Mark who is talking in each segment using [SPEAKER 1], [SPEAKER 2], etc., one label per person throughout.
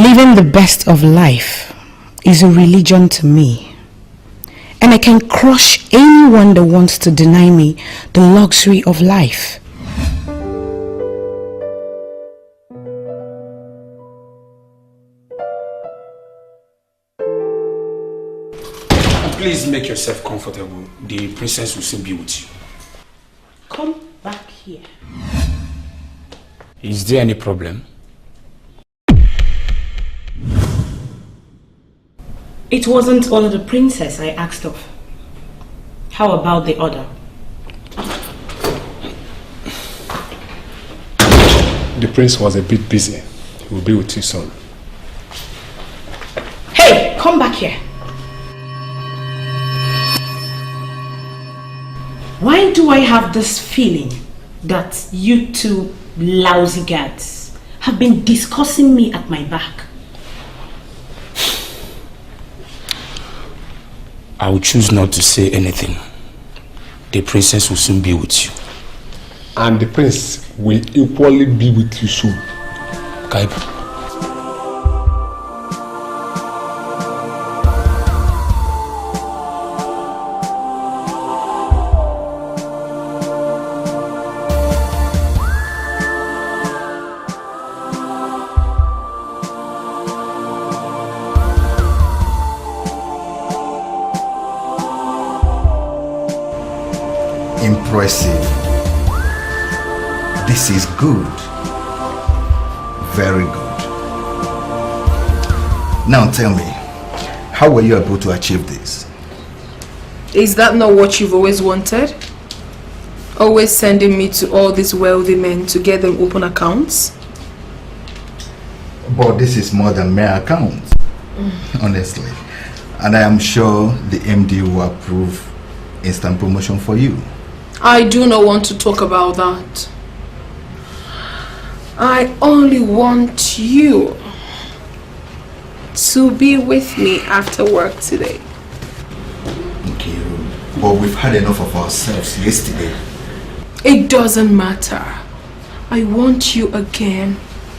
[SPEAKER 1] Living the best of life is a religion to me. And I can crush anyone that wants to deny me the luxury of life.
[SPEAKER 2] Please make yourself comfortable. The princess will soon be with you.
[SPEAKER 1] Come back here.
[SPEAKER 2] Is there any problem?
[SPEAKER 1] It wasn't only the princess I asked of. How about the other?
[SPEAKER 3] The prince was a bit busy. He will be with you soon.
[SPEAKER 1] Hey, come back here. Why do I have this feeling that you two lousy guards have been discussing me at my back?
[SPEAKER 2] I will choose not to say anything. The princess will soon be with you.
[SPEAKER 3] And the prince will equally be with you soon.
[SPEAKER 2] Kaib.
[SPEAKER 4] Impressive. This is good. Very good. Now tell me, how were you able to achieve this?
[SPEAKER 5] Is that not what you've always wanted? Always sending me to all these wealthy men to get them open accounts?
[SPEAKER 4] But this is more than mere accounts, honestly. And I am sure the MD will approve instant promotion for you.
[SPEAKER 5] I do not want to talk about that. I only want you to be with me after work today.
[SPEAKER 4] Okay, but we've had enough of ourselves yesterday.
[SPEAKER 5] It doesn't matter. I want you again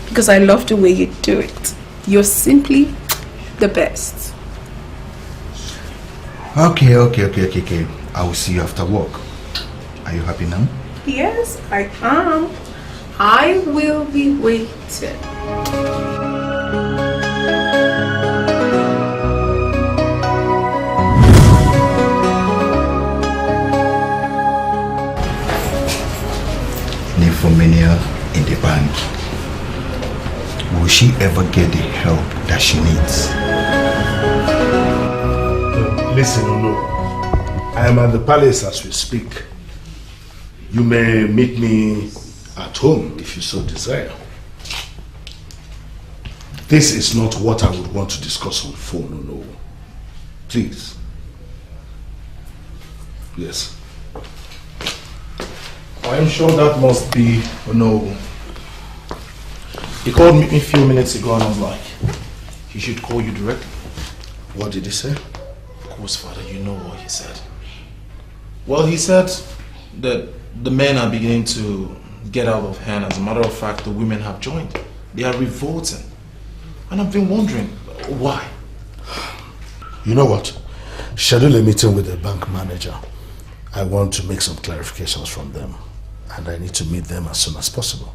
[SPEAKER 5] because I love the way you do it. You're simply the best.
[SPEAKER 4] Okay. I will see you after work. Are you happy now?
[SPEAKER 5] Yes, I am. I will be waiting.
[SPEAKER 4] Nymphomania in the bank. Will she ever get the help that she needs?
[SPEAKER 6] Listen, no. I am at the palace as we speak. You may meet me at home if you so desire. This is not what I would want to discuss on phone, no. Please. Yes. I am sure that must be, no. He called me a few minutes ago and I was like, he should call you directly. What did he say?
[SPEAKER 7] Of course, Father, you know what he said. Well, he said that the men are beginning to get out of hand. As a matter of fact, the women have joined. They are revolting. And I've been wondering, why?
[SPEAKER 6] You know what? Schedule a meeting with the bank manager. I want to make some clarifications from them. And I need to meet them as soon as possible.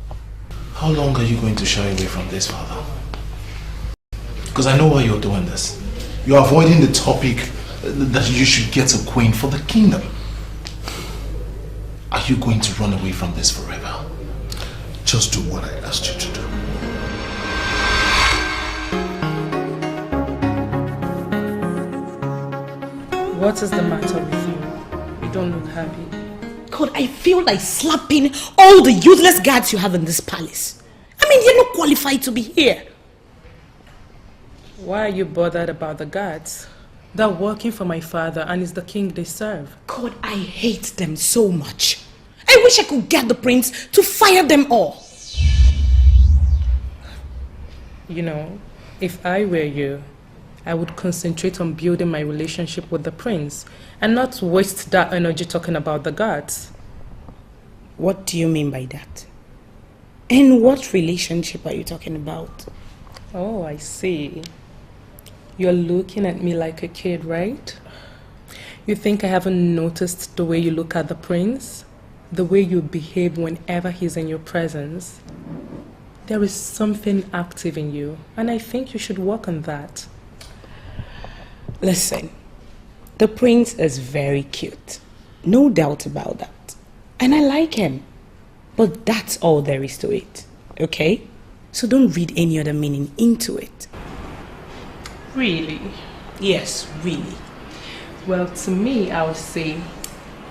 [SPEAKER 7] How long are you going to shy away from this, Father? Because I know why you're doing this. You're avoiding the topic that you should get a queen for the kingdom. Are you going to run away from this forever?
[SPEAKER 6] Just do what I asked you to do.
[SPEAKER 8] What is the matter with you? You don't look happy.
[SPEAKER 1] God, I feel like slapping all the useless guards you have in this palace. I mean, you're not qualified to be here.
[SPEAKER 8] Why are you bothered about the guards? They're working for my father and it's the king they serve.
[SPEAKER 1] God, I hate them so much. I wish I could get the prince to fire them all.
[SPEAKER 8] You know, if I were you, I would concentrate on building my relationship with the prince and not waste that energy talking about the guards.
[SPEAKER 1] What do you mean by that? And what relationship are you talking about?
[SPEAKER 8] Oh, I see. You're looking at me like a kid, right? You think I haven't noticed the way you look at the prince? The way you behave whenever he's in your presence? There is something active in you, and I think you should work on that.
[SPEAKER 1] Listen, the prince is very cute. No doubt about that. And I like him. But that's all there is to it, okay? So don't read any other meaning into it.
[SPEAKER 8] Really?
[SPEAKER 1] Yes, really.
[SPEAKER 8] Well, to me, I would say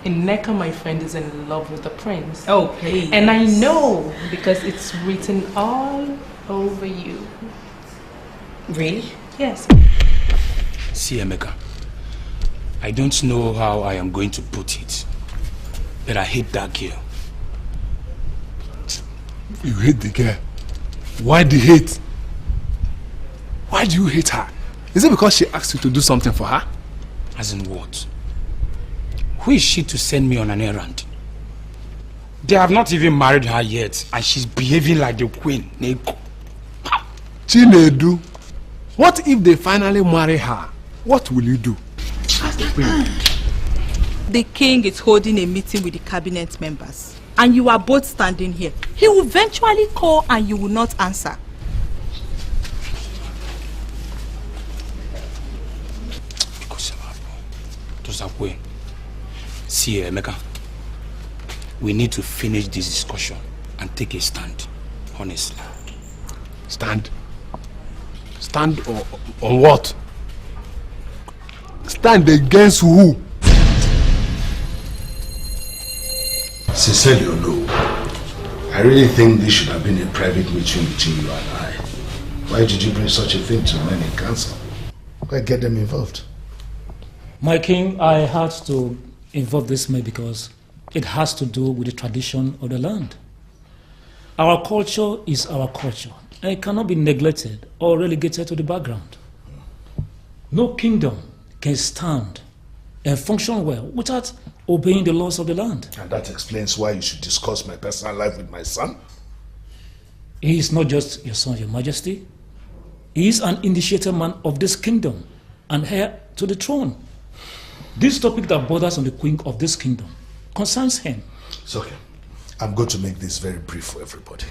[SPEAKER 8] Ineka, my friend, is in love with the prince.
[SPEAKER 1] Oh, please.
[SPEAKER 8] And I know because it's written all over you.
[SPEAKER 1] Really?
[SPEAKER 8] Yes.
[SPEAKER 2] See, Emeka, I don't know how I am going to put it, but I hate that girl.
[SPEAKER 3] You hate the girl? Why the hate? Why do you hate her? Is it because she asked you to do something for her?
[SPEAKER 2] As in what? Who is she to send me on an errand? They have not even married her yet, and she's behaving like the queen.
[SPEAKER 3] Chinedu, what if they finally marry her? What will you do? As the queen.
[SPEAKER 9] The king is holding a meeting with the cabinet members, and you are both standing here. He will eventually call and you will not answer.
[SPEAKER 2] See, Emeka, we need to finish this discussion and take a stand, honestly.
[SPEAKER 3] Stand? Stand on what? Stand against who?
[SPEAKER 6] Sincerely or no, I really think this should have been a private meeting between you and I. Why did you bring such a thing to men in council? Why get them involved?
[SPEAKER 10] My king, I had to involve this man because it has to do with the tradition of the land. Our culture is our culture, and it cannot be neglected or relegated to the background. No kingdom can stand and function well without obeying the laws of the land.
[SPEAKER 6] And that explains why you should discuss my personal life with my son?
[SPEAKER 10] He is not just your son, your majesty. He is an initiated man of this kingdom and heir to the throne. This topic that borders on the queen of this kingdom concerns him.
[SPEAKER 6] It's okay. I'm going to make this very brief for everybody.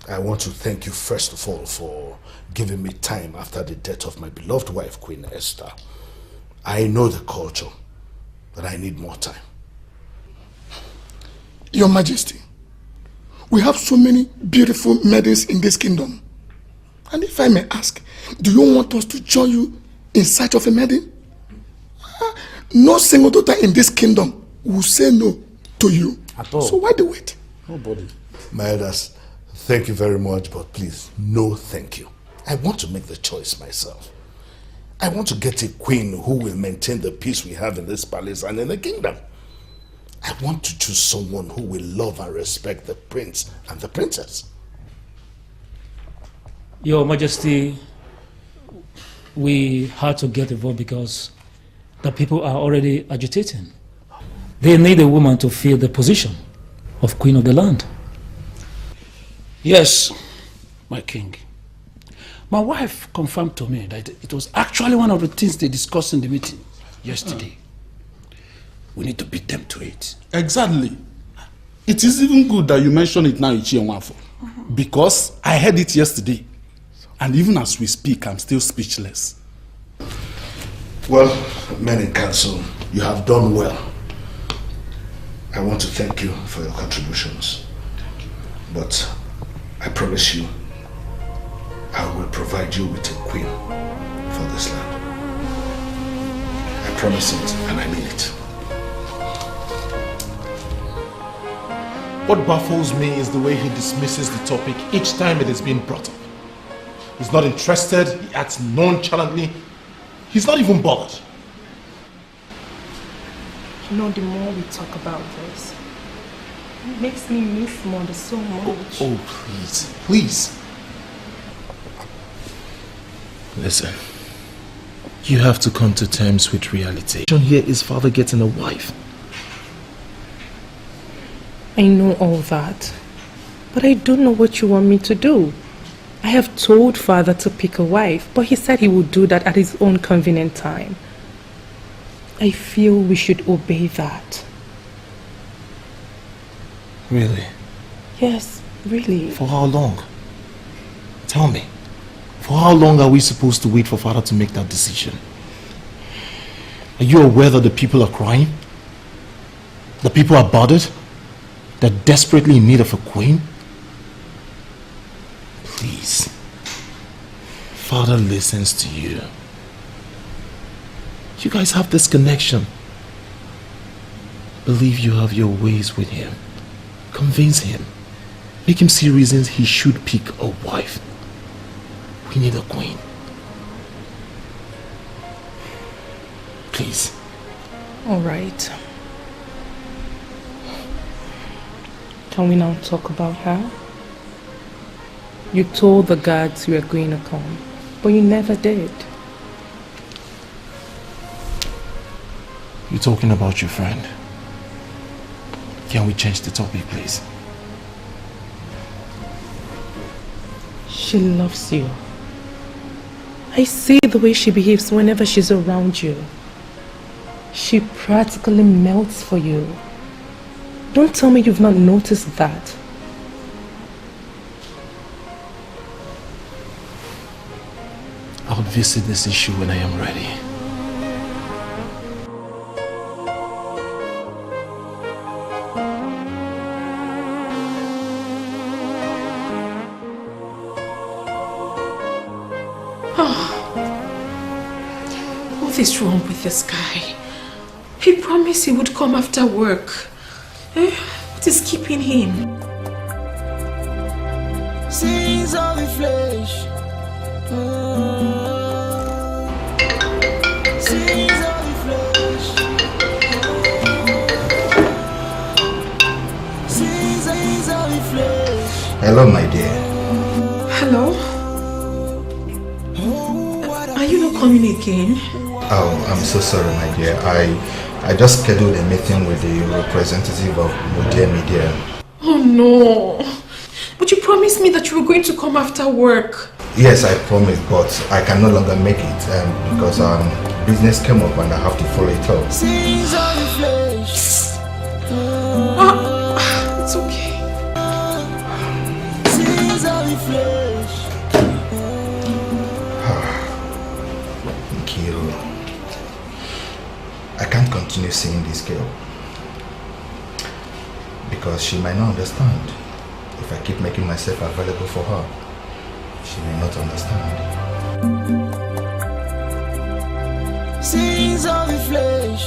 [SPEAKER 6] I want to thank you first of all for giving me time after the death of my beloved wife, Queen Esther. I know the culture, but I need more time.
[SPEAKER 11] Your Majesty, we have so many beautiful maidens in this kingdom. And if I may ask, do you want us to join you in search of a maiden? No single daughter in this kingdom will say no to you.
[SPEAKER 6] At all.
[SPEAKER 11] So why the wait?
[SPEAKER 6] Nobody. My elders, thank you very much, but please, no thank you. I want to make the choice myself. I want to get a queen who will maintain the peace we have in this palace and in the kingdom. I want to choose someone who will love and respect the prince and the princess.
[SPEAKER 10] Your Majesty, we had to get involved because the people are already agitating. They need a woman to fill the position of queen of the land.
[SPEAKER 12] Yes, my king. My wife confirmed to me that it was actually one of the things they discussed in the meeting yesterday. We need to beat them to it.
[SPEAKER 13] Exactly. It is even good that you mention it now, Ichi Enwafo, because I heard it yesterday. And even as we speak, I'm still speechless.
[SPEAKER 6] Well, men in council, you have done well. I want to thank you for your contributions. But I promise you, I will provide you with a queen for this land. I promise it, and I mean it.
[SPEAKER 7] What baffles me is the way he dismisses the topic each time it is being brought up. He's not interested, he acts nonchalantly, he's not even bothered.
[SPEAKER 8] You know, the more we talk about this, it makes me miss Mother so much.
[SPEAKER 7] Oh, please, please. Listen, you have to come to terms with reality. Here is father getting a wife.
[SPEAKER 8] I know all that, but I don't know what you want me to do. I have told father to pick a wife, but he said he would do that at his own convenient time. I feel we should obey that.
[SPEAKER 7] Really?
[SPEAKER 8] Yes, really.
[SPEAKER 7] For how long? Tell me. For how long are we supposed to wait for father to make that decision? Are you aware that the people are crying? The people are bothered? They're desperately in need of a queen? Please. Father listens to you. You guys have this connection. Believe you have your ways with him. Convince him. Make him see reasons he should pick a wife. We need a queen. Please.
[SPEAKER 8] All right. Can we now talk about her? You told the guards you were going to come, but you never did.
[SPEAKER 7] You're talking about your friend. Can we change the topic, please?
[SPEAKER 8] She loves you. I see the way she behaves whenever she's around you. She practically melts for you. Don't tell me you've not noticed that.
[SPEAKER 7] I'll visit this issue when I am ready.
[SPEAKER 5] What is wrong with this guy? He promised he would come after work. What is keeping him?
[SPEAKER 14] Sins of the flesh. Sins of the flesh. Sins of the flesh.
[SPEAKER 4] Hello, my dear.
[SPEAKER 5] Hello? Are you not coming again?
[SPEAKER 4] Oh, I'm so sorry, my dear. I just scheduled a meeting with the representative of Media Media.
[SPEAKER 5] Oh no! But you promised me that you were going to come after work.
[SPEAKER 4] Yes, I promised, but I can no longer make it because business came up and I have to follow it up.
[SPEAKER 14] Sins of the flesh.
[SPEAKER 5] It's okay.
[SPEAKER 14] Sins of the flesh.
[SPEAKER 4] Kiro, I can't continue seeing this girl because she might not understand. If I keep making myself available for her, she may not understand.
[SPEAKER 14] Sins of the flesh.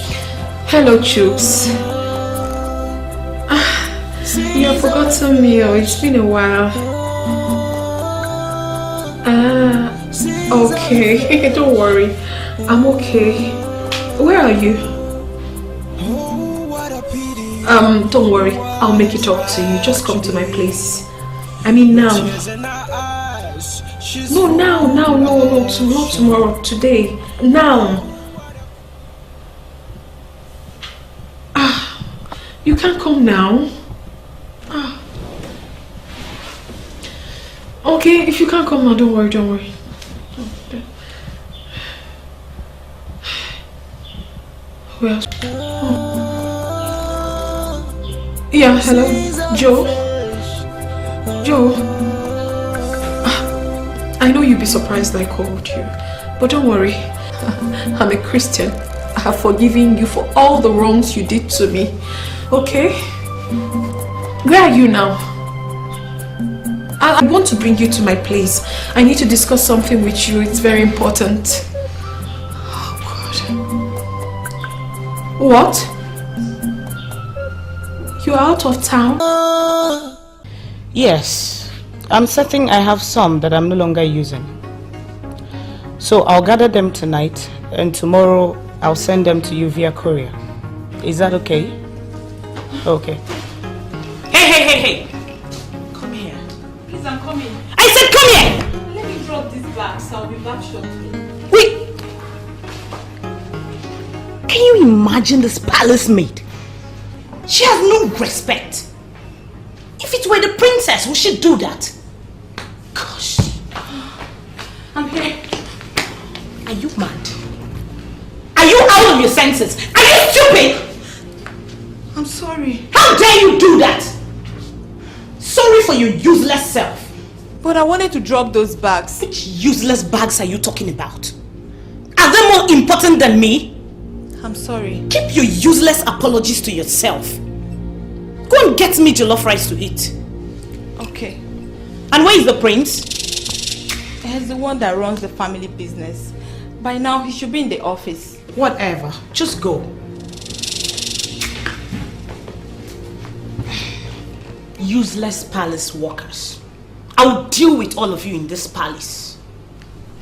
[SPEAKER 5] Hello, Chooks. You have forgotten me. It's been a while. Okay. Don't worry. I'm okay. Where are you? Don't worry. I'll make it up to you. Just come to my place. I mean now. No, now. No, not tomorrow. Today. Now. You can't come now. Okay, if you can't come now, don't worry. Who else? Yeah, hello, Joe. I know you'll be surprised I called you, but don't worry. I'm a Christian. I have forgiven you for all the wrongs you did to me. Okay? Where are you now? I want to bring you to my place. I need to discuss something with you. It's very important. Oh, God. What? You're out of town?
[SPEAKER 1] Yes. I'm certain I have some that I'm no longer using. So I'll gather them tonight and tomorrow I'll send them to you via courier. Is that okay? Okay. Hey!
[SPEAKER 9] Come here. Please, I'm coming.
[SPEAKER 1] I said come here!
[SPEAKER 9] Let me drop this bag, so I'll be back shortly.
[SPEAKER 1] Wait! Can you imagine this palace maid? She has no respect. If it were the princess, would she do that? Gosh. Are you mad? Are you out of your senses? Are you stupid?
[SPEAKER 9] I'm sorry.
[SPEAKER 1] How dare you do that? Sorry for your useless self.
[SPEAKER 9] But I wanted to drop those bags.
[SPEAKER 1] Which useless bags are you talking about? Are they more important than me?
[SPEAKER 9] I'm sorry.
[SPEAKER 1] Keep your useless apologies to yourself. Go and get me jollof rice to eat.
[SPEAKER 9] Okay.
[SPEAKER 1] And where is the prince?
[SPEAKER 9] He's the one that runs the family business. By now, he should be in the office.
[SPEAKER 1] Whatever. Just go. Useless palace workers. I'll deal with all of you in this palace.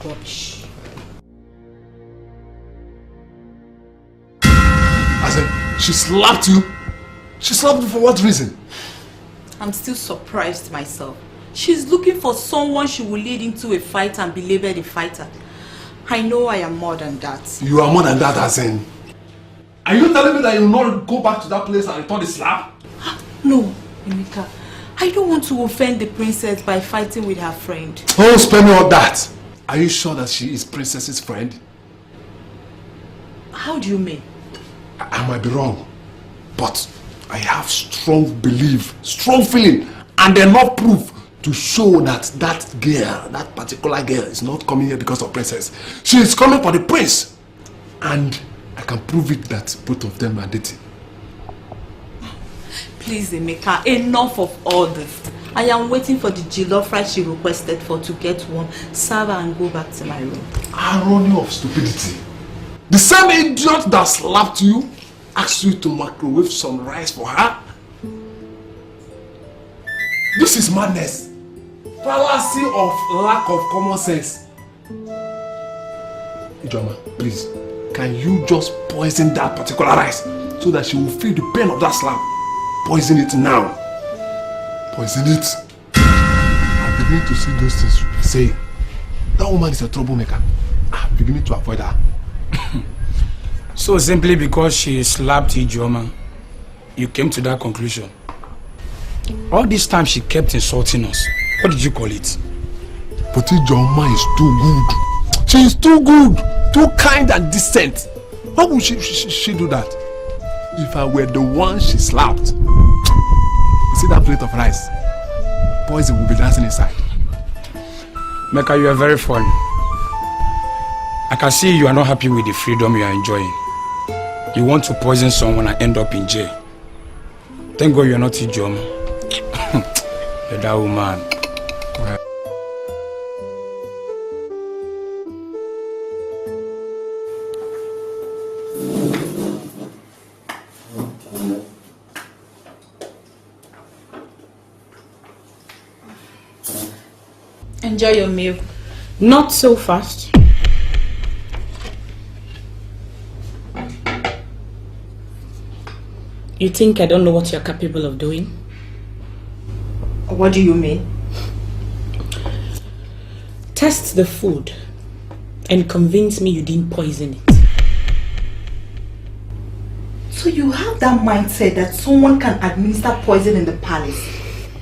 [SPEAKER 1] Rubbish.
[SPEAKER 3] I said, she slapped you? She slapped you for what reason?
[SPEAKER 9] I'm still surprised myself. She's looking for someone she will lead into a fight and be labeled a fighter. I know I am more than that.
[SPEAKER 3] You are more than that, as in. Are you telling me that you will not go back to that place and return the slap?
[SPEAKER 9] No, Emeka. I don't want to offend the princess by fighting with her friend.
[SPEAKER 3] Oh, spare me all that. Are you sure that she is Princess's friend?
[SPEAKER 9] How do you mean?
[SPEAKER 3] I might be wrong, but I have strong belief, strong feeling, and enough proof to show that that girl, that particular girl, is not coming here because of Princess. She is coming for the prince. And I can prove it that both of them are dating.
[SPEAKER 9] Please, Emeka, enough of all this. I am waiting for the jollof rice she requested for to get one, serve her and go back to my room.
[SPEAKER 3] Irony of stupidity. The same idiot that slapped you asked you to microwave some rice for her? This is madness. Fallacy of lack of common sense. Ijoma, please, can you just poison that particular rice so that she will feel the pain of that slap? Poison it now. Poison it. I'm beginning to see those things you say. That woman is a troublemaker. I'm beginning to avoid her.
[SPEAKER 2] So simply because she slapped Ijoma, you came to that conclusion? All this time she kept insulting us. What did you call it?
[SPEAKER 3] But Ijoma is too good. She is too good, too kind and decent. Why would she do that? If I were the one she slapped, you see that plate of rice? Poison will be dancing inside.
[SPEAKER 2] Mecca, you are very fun. I can see you are not happy with the freedom you are enjoying. You want to poison someone and end up in jail. Thank God you are not Ijoma. You're that woman.
[SPEAKER 9] Enjoy your meal.
[SPEAKER 1] Not so fast. You think I don't know what you're capable of doing?
[SPEAKER 9] What do you mean?
[SPEAKER 1] Test the food and convince me you didn't poison it.
[SPEAKER 9] So you have that mindset that someone can administer poison in the palace,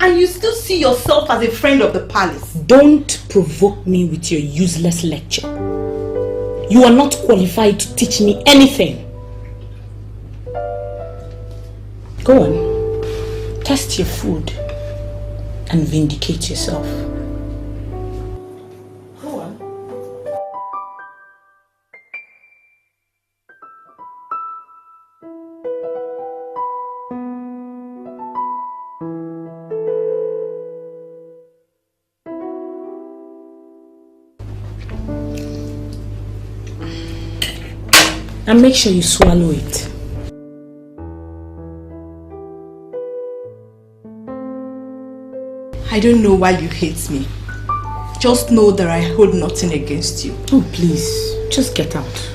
[SPEAKER 9] and you still see yourself as a friend of the palace?
[SPEAKER 1] Don't provoke me with your useless lecture. You are not qualified to teach me anything. Go on, test your food and vindicate yourself. Go on. And make sure you swallow it.
[SPEAKER 9] I don't know why you hate me. Just know that I hold nothing against you.
[SPEAKER 1] Oh, please, just get out.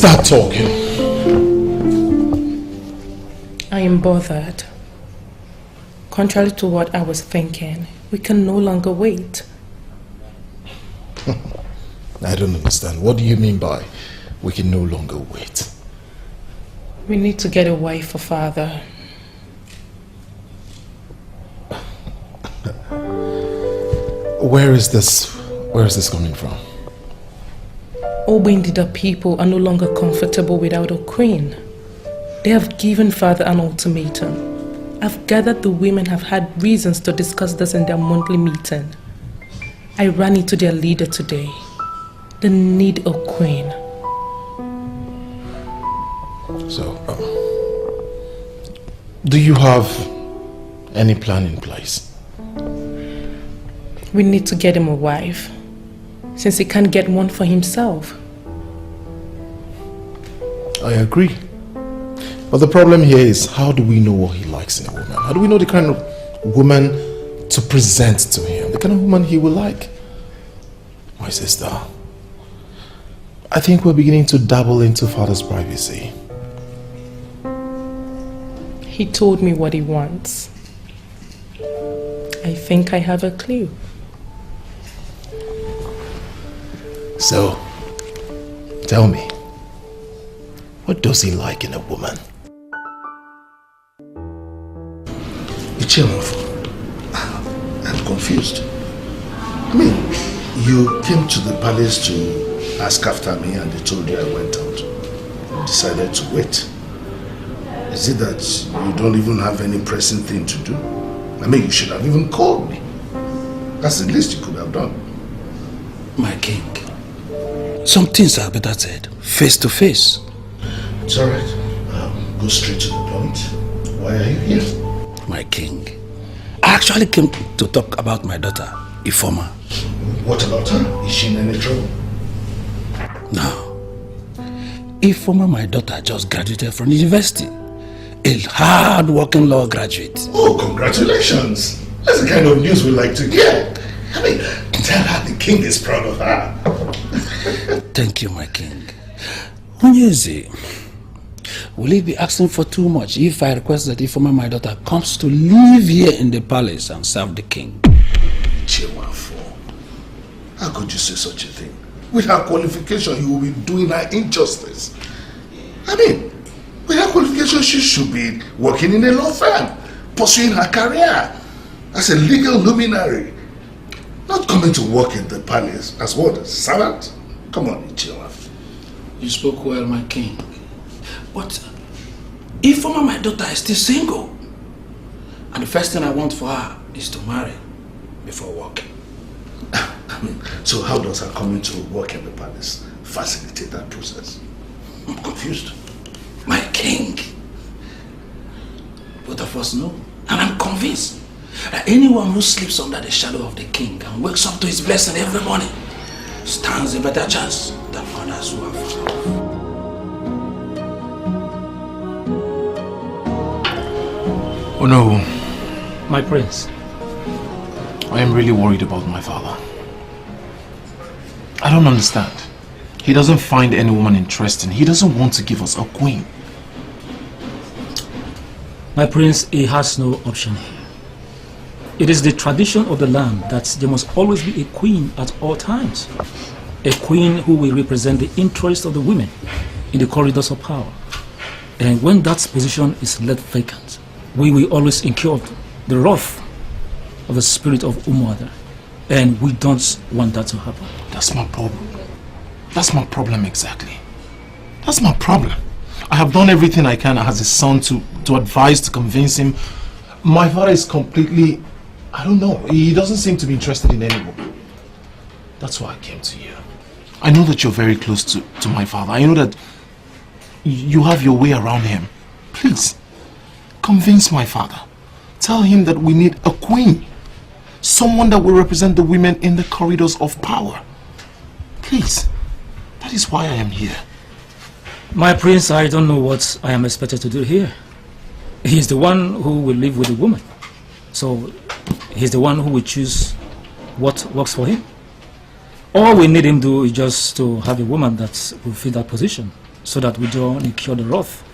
[SPEAKER 7] Start talking.
[SPEAKER 8] I am bothered. Contrary to what I was thinking, we can no longer wait.
[SPEAKER 7] I don't understand. What do you mean by we can no longer wait?
[SPEAKER 8] We need to get a wife for father.
[SPEAKER 7] Where is this coming from?
[SPEAKER 8] Obindida people are no longer comfortable without a queen. They have given father an ultimatum. I've gathered the women have had reasons to discuss this in their monthly meeting. I ran into their leader today. They need a queen.
[SPEAKER 7] So, do you have any plan in place?
[SPEAKER 8] We need to get him a wife, since he can't get one for himself.
[SPEAKER 7] I agree. But the problem here is, how do we know what he likes in a woman? How do we know the kind of woman to present to him? The kind of woman he will like? My sister, I think we're beginning to dabble into father's privacy.
[SPEAKER 8] He told me what he wants. I think I have a clue.
[SPEAKER 7] So, tell me, what does he like in a woman?
[SPEAKER 6] I'm confused. I mean, you came to the palace to ask after me and they told you I went out. You decided to wait. Is it that you don't even have any pressing thing to do? I mean, you should have even called me. That's the least you could have done.
[SPEAKER 12] My king, some things are better said face to face.
[SPEAKER 6] It's alright. Go straight to the point. Why are you here?
[SPEAKER 12] My king, I actually came to talk about my daughter, Ifoma.
[SPEAKER 6] What about her? Is she in any trouble?
[SPEAKER 12] No. Ifoma, my daughter, just graduated from university. A hard-working law graduate.
[SPEAKER 6] Oh, congratulations! That's the kind of news we like to hear. I mean, tell her the king is proud of her.
[SPEAKER 12] Thank you, my king. Onyeze, will it be asking for too much if I request that Ifoma, my daughter, comes to live here in the palace and serve the king?
[SPEAKER 6] Chewafo, how could you say such a thing? With her qualification, you will be doing her injustice. I mean, with her qualification, she should be working in a law firm, pursuing her career as a legal luminary. Not coming to work in the palace as what, a servant? Come on, Chewafo.
[SPEAKER 12] You spoke well, my king. But Ifoma, my daughter, is still single. And the first thing I want for her is to marry before working.
[SPEAKER 6] I mean, so how does her coming to work in the palace facilitate that process? I'm confused.
[SPEAKER 12] My king, both of us know, and I'm convinced that anyone who sleeps under the shadow of the king and wakes up to his blessing every morning stands a better chance than others who have found.
[SPEAKER 7] Oh no.
[SPEAKER 10] My prince.
[SPEAKER 7] I am really worried about my father. I don't understand. He doesn't find any woman interesting. He doesn't want to give us a queen.
[SPEAKER 10] My prince, he has no option here. It is the tradition of the land that there must always be a queen at all times. A queen who will represent the interests of the women in the corridors of power. And when that position is left vacant, we will always incur the wrath of the spirit of Umuada. And we don't want that to happen.
[SPEAKER 7] That's my problem. That's my problem exactly. That's my problem. I have done everything I can as a son to advise, to convince him. My father is completely, I don't know, he doesn't seem to be interested in anyone. That's why I came to you. I know that you're very close to my father. I know that you have your way around him. Please, convince my father. Tell him that we need a queen. Someone that will represent the women in the corridors of power. Please. That is why I am here.
[SPEAKER 10] My prince, I don't know what I am expected to do here. He's the one who will live with the woman. So, he's the one who will choose what works for him. All we need him to do is just to have a woman that will fill that position. so that we don't incur the wrath,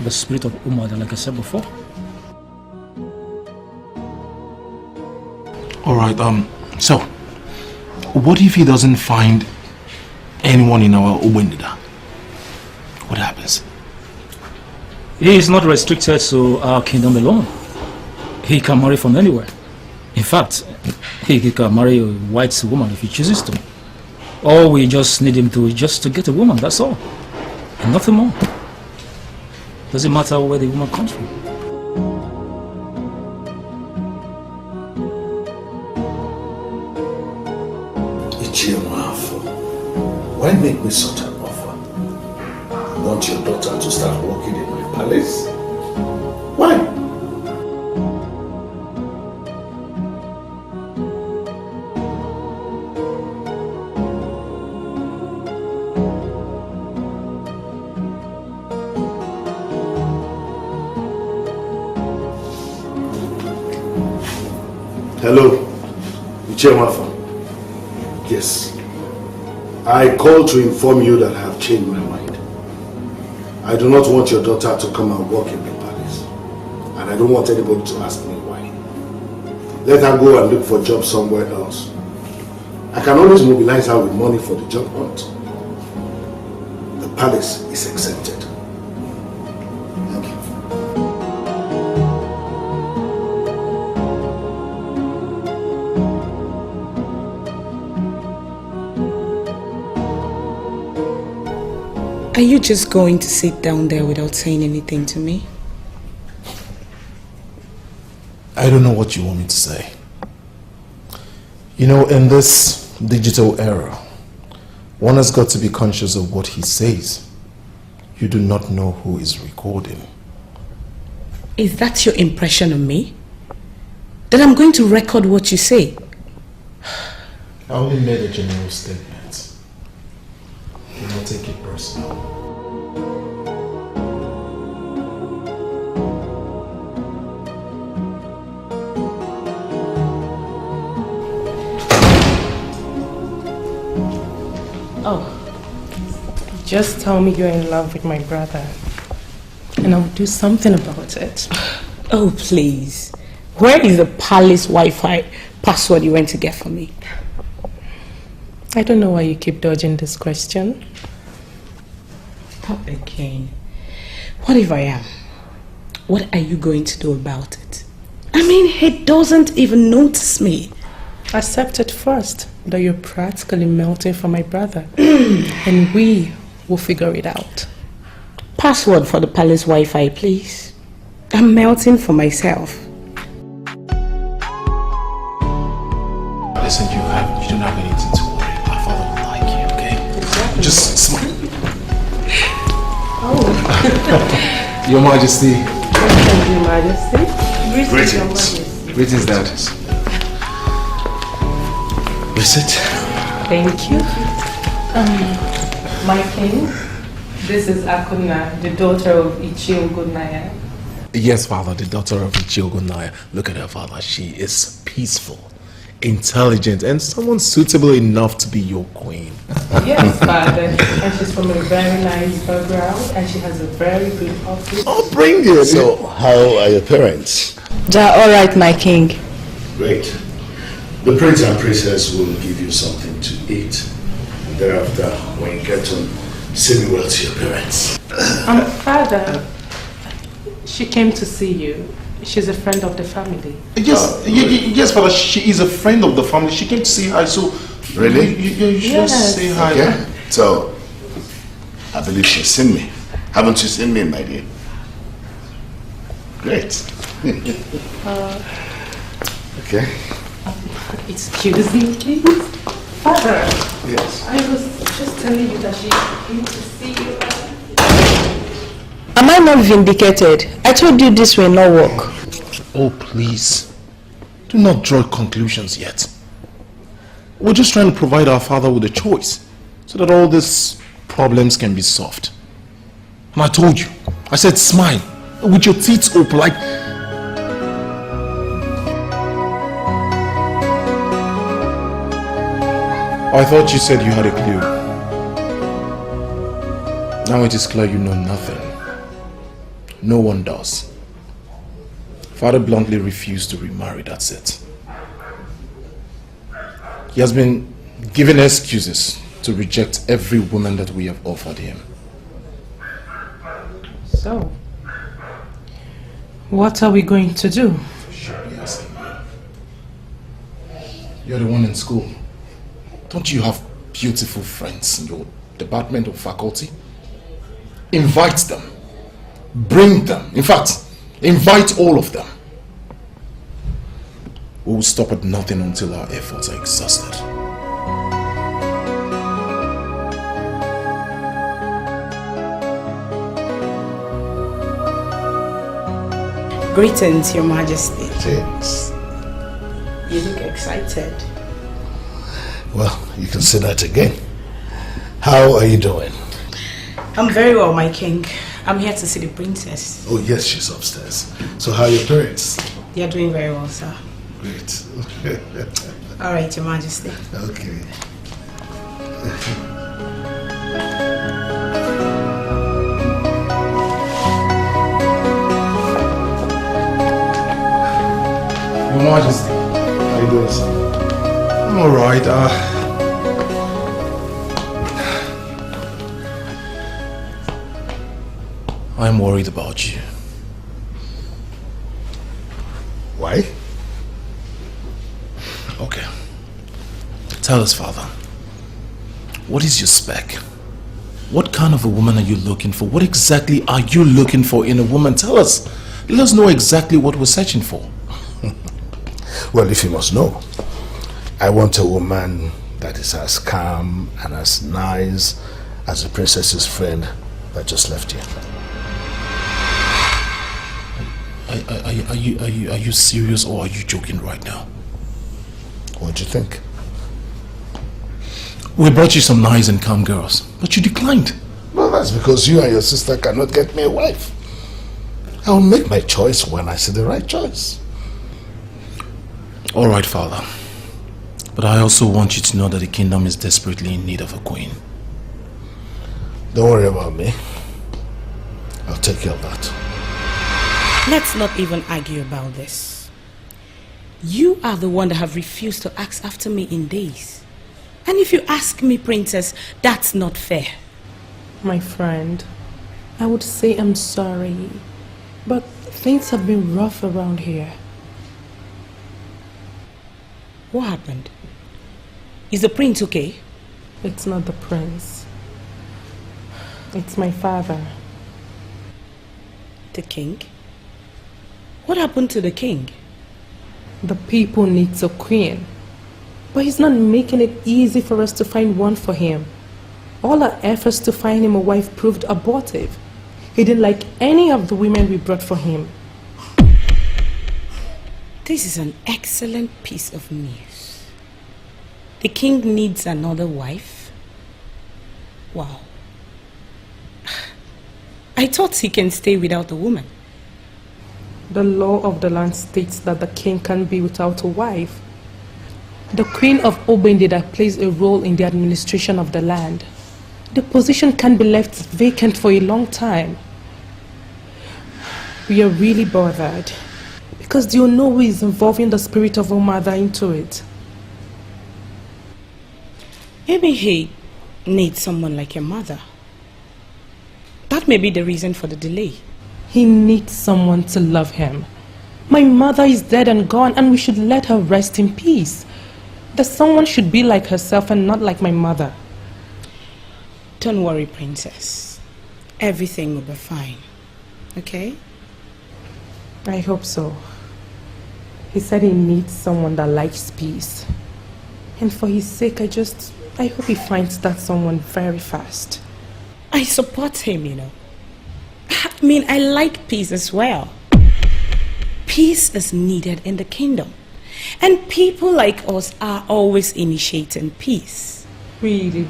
[SPEAKER 10] the spirit of Umar, like I said before.
[SPEAKER 7] Alright, so, what if he doesn't find anyone in our Ubendida? What happens?
[SPEAKER 10] He is not restricted to our kingdom alone. He can marry from anywhere. In fact, he can marry a white woman if he chooses to. All we just need him to is just to get a woman, that's all. And nothing more. Doesn't matter where the woman comes from.
[SPEAKER 6] Why make me such an offer? You want your daughter to start working in my palace? Why? Hello, Ichemafa. Yes. I called to inform you that I have changed my mind. I do not want your daughter to come and work in the palace. And I don't want anybody to ask me why. Let her go and look for a job somewhere else. I can always mobilize her with money for the job hunt. The palace is exempted. Thank you.
[SPEAKER 1] Are you just going to sit down there without saying anything to me?
[SPEAKER 7] I don't know what you want me to say. You know, in this digital era, one has got to be conscious of what he says. You do not know who is recording.
[SPEAKER 1] Is that your impression of me? That I'm going to record what you say?
[SPEAKER 7] I only made a general statement. Do not take it personal.
[SPEAKER 8] Oh, just tell me you're in love with my brother, and I'll do something about it.
[SPEAKER 1] Oh, please. Where is the palace Wi-Fi password you went to get for me?
[SPEAKER 8] I don't know why you keep dodging this question.
[SPEAKER 1] Not again. What if I am? What are you going to do about it? I mean, he doesn't even notice me.
[SPEAKER 8] Accept it first, that you're practically melting for my brother. And we will figure it out.
[SPEAKER 1] Password for the palace Wi-Fi, please. I'm melting for myself.
[SPEAKER 7] Listen, you don't have anything to worry. My father will like you, okay? Exactly. Just smile.
[SPEAKER 8] Oh.
[SPEAKER 7] Your Majesty.
[SPEAKER 8] Your Majesty.
[SPEAKER 7] Greetings. Greetings, Dad. Visit.
[SPEAKER 8] Thank you. My king, this is Akuna, the daughter of Ichio Gunaya.
[SPEAKER 7] Yes, father, the daughter of Ichio Gunaya. Look at her, father. She is peaceful, intelligent, and someone suitable enough to be your queen.
[SPEAKER 8] Yes, father. And she's from a very nice background, and she has a very good office.
[SPEAKER 7] Oh, bring it.
[SPEAKER 6] So, how are your parents?
[SPEAKER 1] They're all right, my king.
[SPEAKER 6] Great. The prince and princess will give you something to eat. And thereafter, when you get home, say me well to your parents.
[SPEAKER 8] Father, she came to see you. She's a friend of the family.
[SPEAKER 7] Yes, yes, father. She is a friend of the family. She came to see hi, so
[SPEAKER 6] really,
[SPEAKER 7] you should just say hi.
[SPEAKER 6] Okay. So, I believe she's seen me. Haven't you seen me, my dear? Great. Okay.
[SPEAKER 8] Excuse me, please. Father.
[SPEAKER 6] Yes.
[SPEAKER 8] I was just telling you that she came to see you.
[SPEAKER 1] Am I not vindicated? I told you this will not work.
[SPEAKER 7] Oh, please. Do not draw conclusions yet. We're just trying to provide our father with a choice so that all these problems can be solved. And I told you, I said smile with your teeth open like... I thought you said you had a clue. Now it is clear you know nothing. No one does. Father bluntly refused to remarry, that's it. He has been given excuses to reject every woman that we have offered him.
[SPEAKER 8] So, what are we going to do?
[SPEAKER 7] Should be asking you. You're the one in school. Don't you have beautiful friends in your department or faculty? Invite them. Bring them. In fact, invite all of them. We will stop at nothing until our efforts are exhausted.
[SPEAKER 1] Greetings, Your Majesty.
[SPEAKER 6] Thanks.
[SPEAKER 1] You look excited.
[SPEAKER 6] Well, you can say that again. How are you doing?
[SPEAKER 1] I'm very well, my king. I'm here to see the princess.
[SPEAKER 6] Oh yes, she's upstairs. So how are your parents?
[SPEAKER 1] You're doing very well, sir.
[SPEAKER 6] Great.
[SPEAKER 1] All right, Your Majesty.
[SPEAKER 6] Okay.
[SPEAKER 7] Your Majesty. How you doing, sir? I'm alright. I'm worried about you.
[SPEAKER 6] Why?
[SPEAKER 7] Okay. Tell us, Father. What is your spec? What kind of a woman are you looking for? What exactly are you looking for in a woman? Tell us. Let us know exactly what we're searching for.
[SPEAKER 6] Well, if you must know, I want a woman that is as calm and as nice as the princess's friend that just left here.
[SPEAKER 7] Are you serious or are you joking right now?
[SPEAKER 6] What do you think?
[SPEAKER 7] We brought you some nice and calm girls, but you declined.
[SPEAKER 6] Well, that's because you and your sister cannot get me a wife. I'll make my choice when I see the right choice.
[SPEAKER 7] All right, Father. But I also want you to know that the kingdom is desperately in need of a queen.
[SPEAKER 6] Don't worry about me. I'll take care of that.
[SPEAKER 1] Let's not even argue about this. You are the one that have refused to ask after me in days. And if you ask me, princess, that's not fair.
[SPEAKER 8] My friend, I would say I'm sorry, but things have been rough around here.
[SPEAKER 1] What happened? Is the prince okay?
[SPEAKER 8] It's not the prince. It's my father.
[SPEAKER 1] The king? What happened to the king?
[SPEAKER 8] The people needs a queen. But he's not making it easy for us to find one for him. All our efforts to find him a wife proved abortive. He didn't like any of the women we brought for him.
[SPEAKER 1] This is an excellent piece of news. The king needs another wife? Wow. I thought he can stay without a woman.
[SPEAKER 8] The law of the land states that the king can be without a wife. The Queen of Obendida plays a role in the administration of the land. The position can be left vacant for a long time. We are really bothered because do you know who is involving the spirit of our mother into it?
[SPEAKER 1] Maybe he needs someone like your mother. That may be the reason for the delay.
[SPEAKER 8] He needs someone to love him. My mother is dead and gone, and we should let her rest in peace. That someone should be like herself and not like my mother.
[SPEAKER 1] Don't worry, princess. Everything will be fine. Okay?
[SPEAKER 8] I hope so. He said he needs someone that likes peace. And for his sake, I hope he finds that someone very fast.
[SPEAKER 1] I support him, you know. I mean, I like peace as well. Peace is needed in the kingdom. And people like us are always initiating peace.
[SPEAKER 8] Really?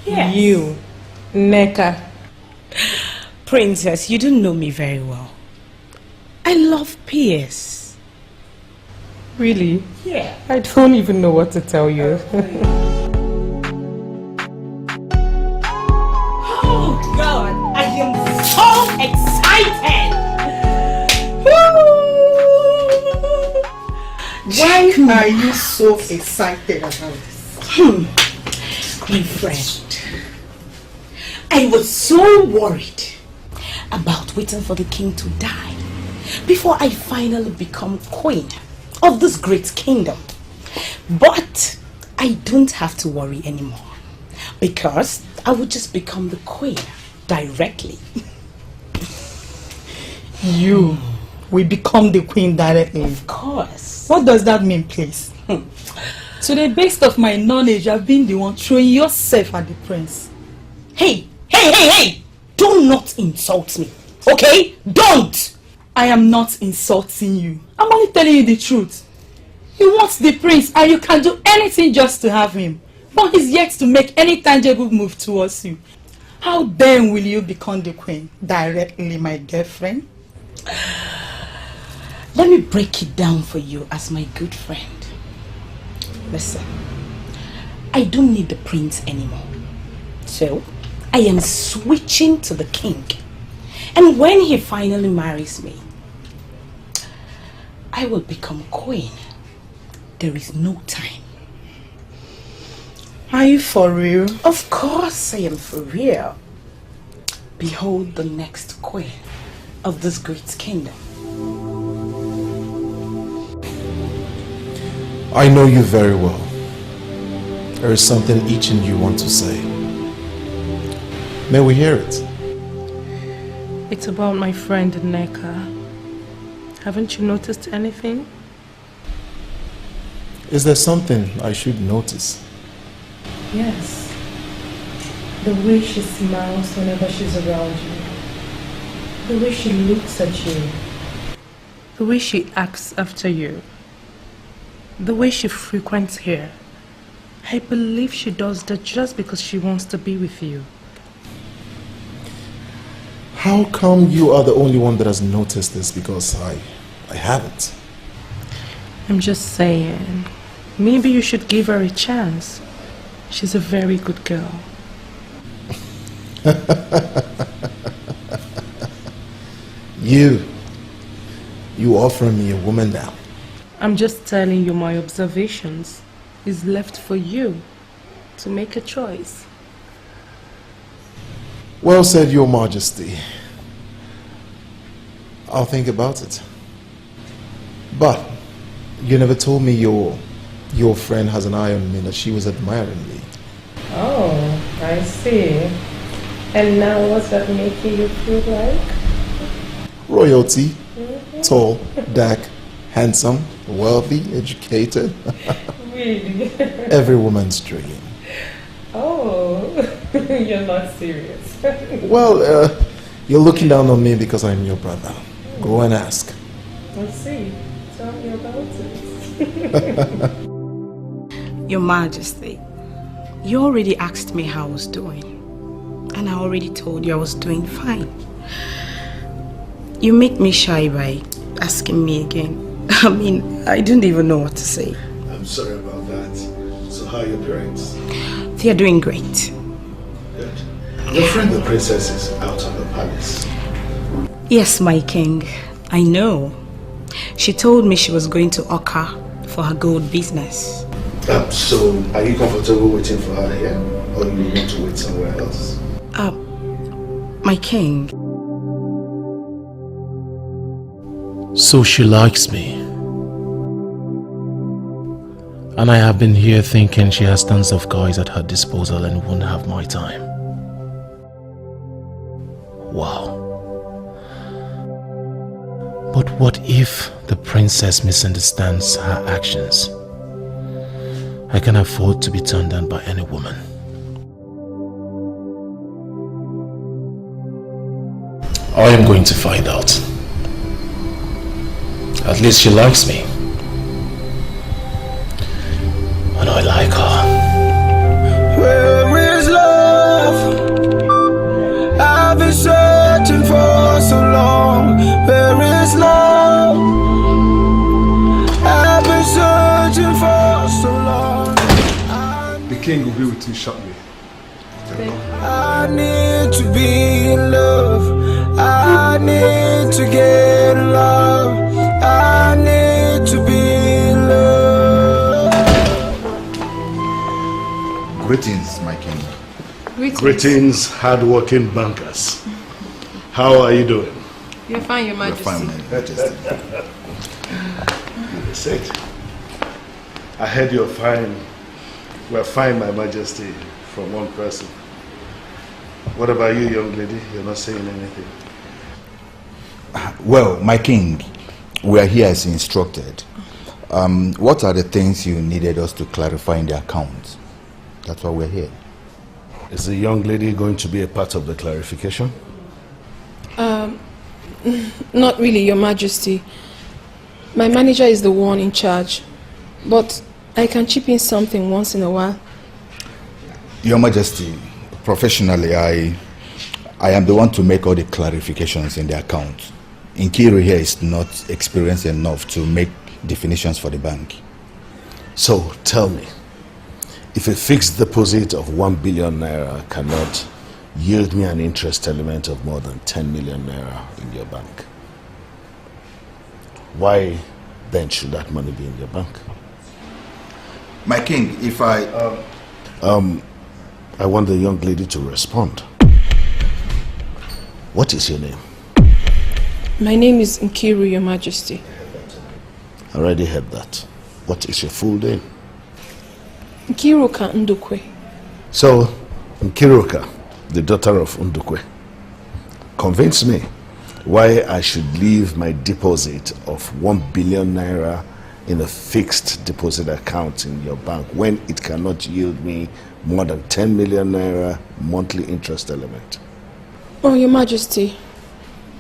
[SPEAKER 1] Yes.
[SPEAKER 8] You, Neka.
[SPEAKER 1] Princess, you don't know me very well. I love peace.
[SPEAKER 8] Really?
[SPEAKER 1] Yeah.
[SPEAKER 8] I don't even know what to tell you.
[SPEAKER 1] Oh, God. excited!
[SPEAKER 15] Why are you so excited about this?
[SPEAKER 1] My friend, I was so worried about waiting for the king to die before I finally become queen of this great kingdom. But I don't have to worry anymore because I will just become the queen directly.
[SPEAKER 15] You will become the queen directly?
[SPEAKER 1] Of course.
[SPEAKER 15] What does that mean, please? To the best of my knowledge, you have been the one throwing yourself at the prince.
[SPEAKER 1] Hey! Do not insult me, okay? Don't!
[SPEAKER 15] I am not insulting you. I'm only telling you the truth. You want the prince and you can do anything just to have him. But he's yet to make any tangible move towards you. How then will you become the queen directly, my dear friend?
[SPEAKER 1] Let me break it down for you as my good friend. Listen, I don't need the prince anymore. So, I am switching to the king. And when he finally marries me, I will become queen. There is no time.
[SPEAKER 15] Are you for real?
[SPEAKER 1] Of course I am for real. Behold the next queen of this great kingdom.
[SPEAKER 7] I know you very well. There is something each and you want to say. May we hear it?
[SPEAKER 8] It's about my friend Neka. Haven't you noticed anything?
[SPEAKER 7] Is there something I should notice?
[SPEAKER 8] Yes. The way she smiles whenever she's around you. The way she looks at you. The way she acts after you. The way she frequents here. I believe she does that just because she wants to be with you.
[SPEAKER 7] How come you are the only one that has noticed this? Because I haven't.
[SPEAKER 8] I'm just saying, maybe you should give her a chance. She's a very good girl.
[SPEAKER 7] You offering me a woman now?
[SPEAKER 8] I'm just telling you my observations. It's left for you to make a choice.
[SPEAKER 7] Well said, Your Majesty. I'll think about it. But you never told me your friend has an eye on me, that she was admiring me.
[SPEAKER 8] Oh, I see. And now what's that making you feel like?
[SPEAKER 7] Royalty, tall, dark, handsome, wealthy, educated.
[SPEAKER 8] Really?
[SPEAKER 7] Every woman's dream.
[SPEAKER 8] Oh, you're not serious.
[SPEAKER 7] Well, you're looking down on me because I'm your brother. Go and ask.
[SPEAKER 8] Let's see. Tell me about it.
[SPEAKER 1] Your Majesty, you already asked me how I was doing. And I already told you I was doing fine. You make me shy by asking me again. I mean, I don't even know what to say.
[SPEAKER 6] I'm sorry about that. So how are your parents?
[SPEAKER 1] They are doing great.
[SPEAKER 6] Good. Your friend the princess is out of the palace.
[SPEAKER 1] Yes, my king. I know. She told me she was going to Oka for her gold business.
[SPEAKER 6] So, are you comfortable waiting for her here? Or you want to wait somewhere else?
[SPEAKER 1] My king.
[SPEAKER 7] So she likes me. And I have been here thinking she has tons of guys at her disposal and won't have my time. Wow. But what if the princess misunderstands her actions? I can afford to be turned down by any woman. I am going to find out. At least she likes me. And I like her.
[SPEAKER 14] Where is love? I've been searching for so long. Where is love? I've been searching for so long.
[SPEAKER 3] The king will be with you shortly.
[SPEAKER 14] I need to be in love.
[SPEAKER 4] Greetings, my king.
[SPEAKER 6] Greetings, hard-working bankers. How are you doing?
[SPEAKER 5] You're fine, Your Majesty.
[SPEAKER 4] You're fine, my Majesty.
[SPEAKER 6] You said. I heard you're fine. We're fine, my Majesty, from one person. What about you, young lady? You're not saying anything.
[SPEAKER 4] Well, my king, we are here as instructed. What are the things you needed us to clarify in the account? That's why we're here.
[SPEAKER 6] Is the young lady going to be a part of the clarification?
[SPEAKER 5] Not really, Your Majesty. My manager is the one in charge, but I can chip in something once in a while.
[SPEAKER 4] Your Majesty, professionally, I am the one to make all the clarifications in the account. Nkiru here is not experienced enough to make definitions for the bank.
[SPEAKER 6] So, tell me, if a fixed deposit of 1 billion naira cannot yield me an interest element of more than 10 million naira in your bank, why then should that money be in your bank?
[SPEAKER 4] My king, if I
[SPEAKER 6] want the young lady to respond. What is your name?
[SPEAKER 5] My name is Nkiru, Your Majesty.
[SPEAKER 6] I already heard that. What is your full name?
[SPEAKER 5] Nkiruka Ndukwe.
[SPEAKER 6] So, Nkiruka, the daughter of Ndukwe, convince me why I should leave my deposit of 1 billion naira in a fixed deposit account in your bank when it cannot yield me more than 10 million naira monthly interest element.
[SPEAKER 5] Oh, Your Majesty,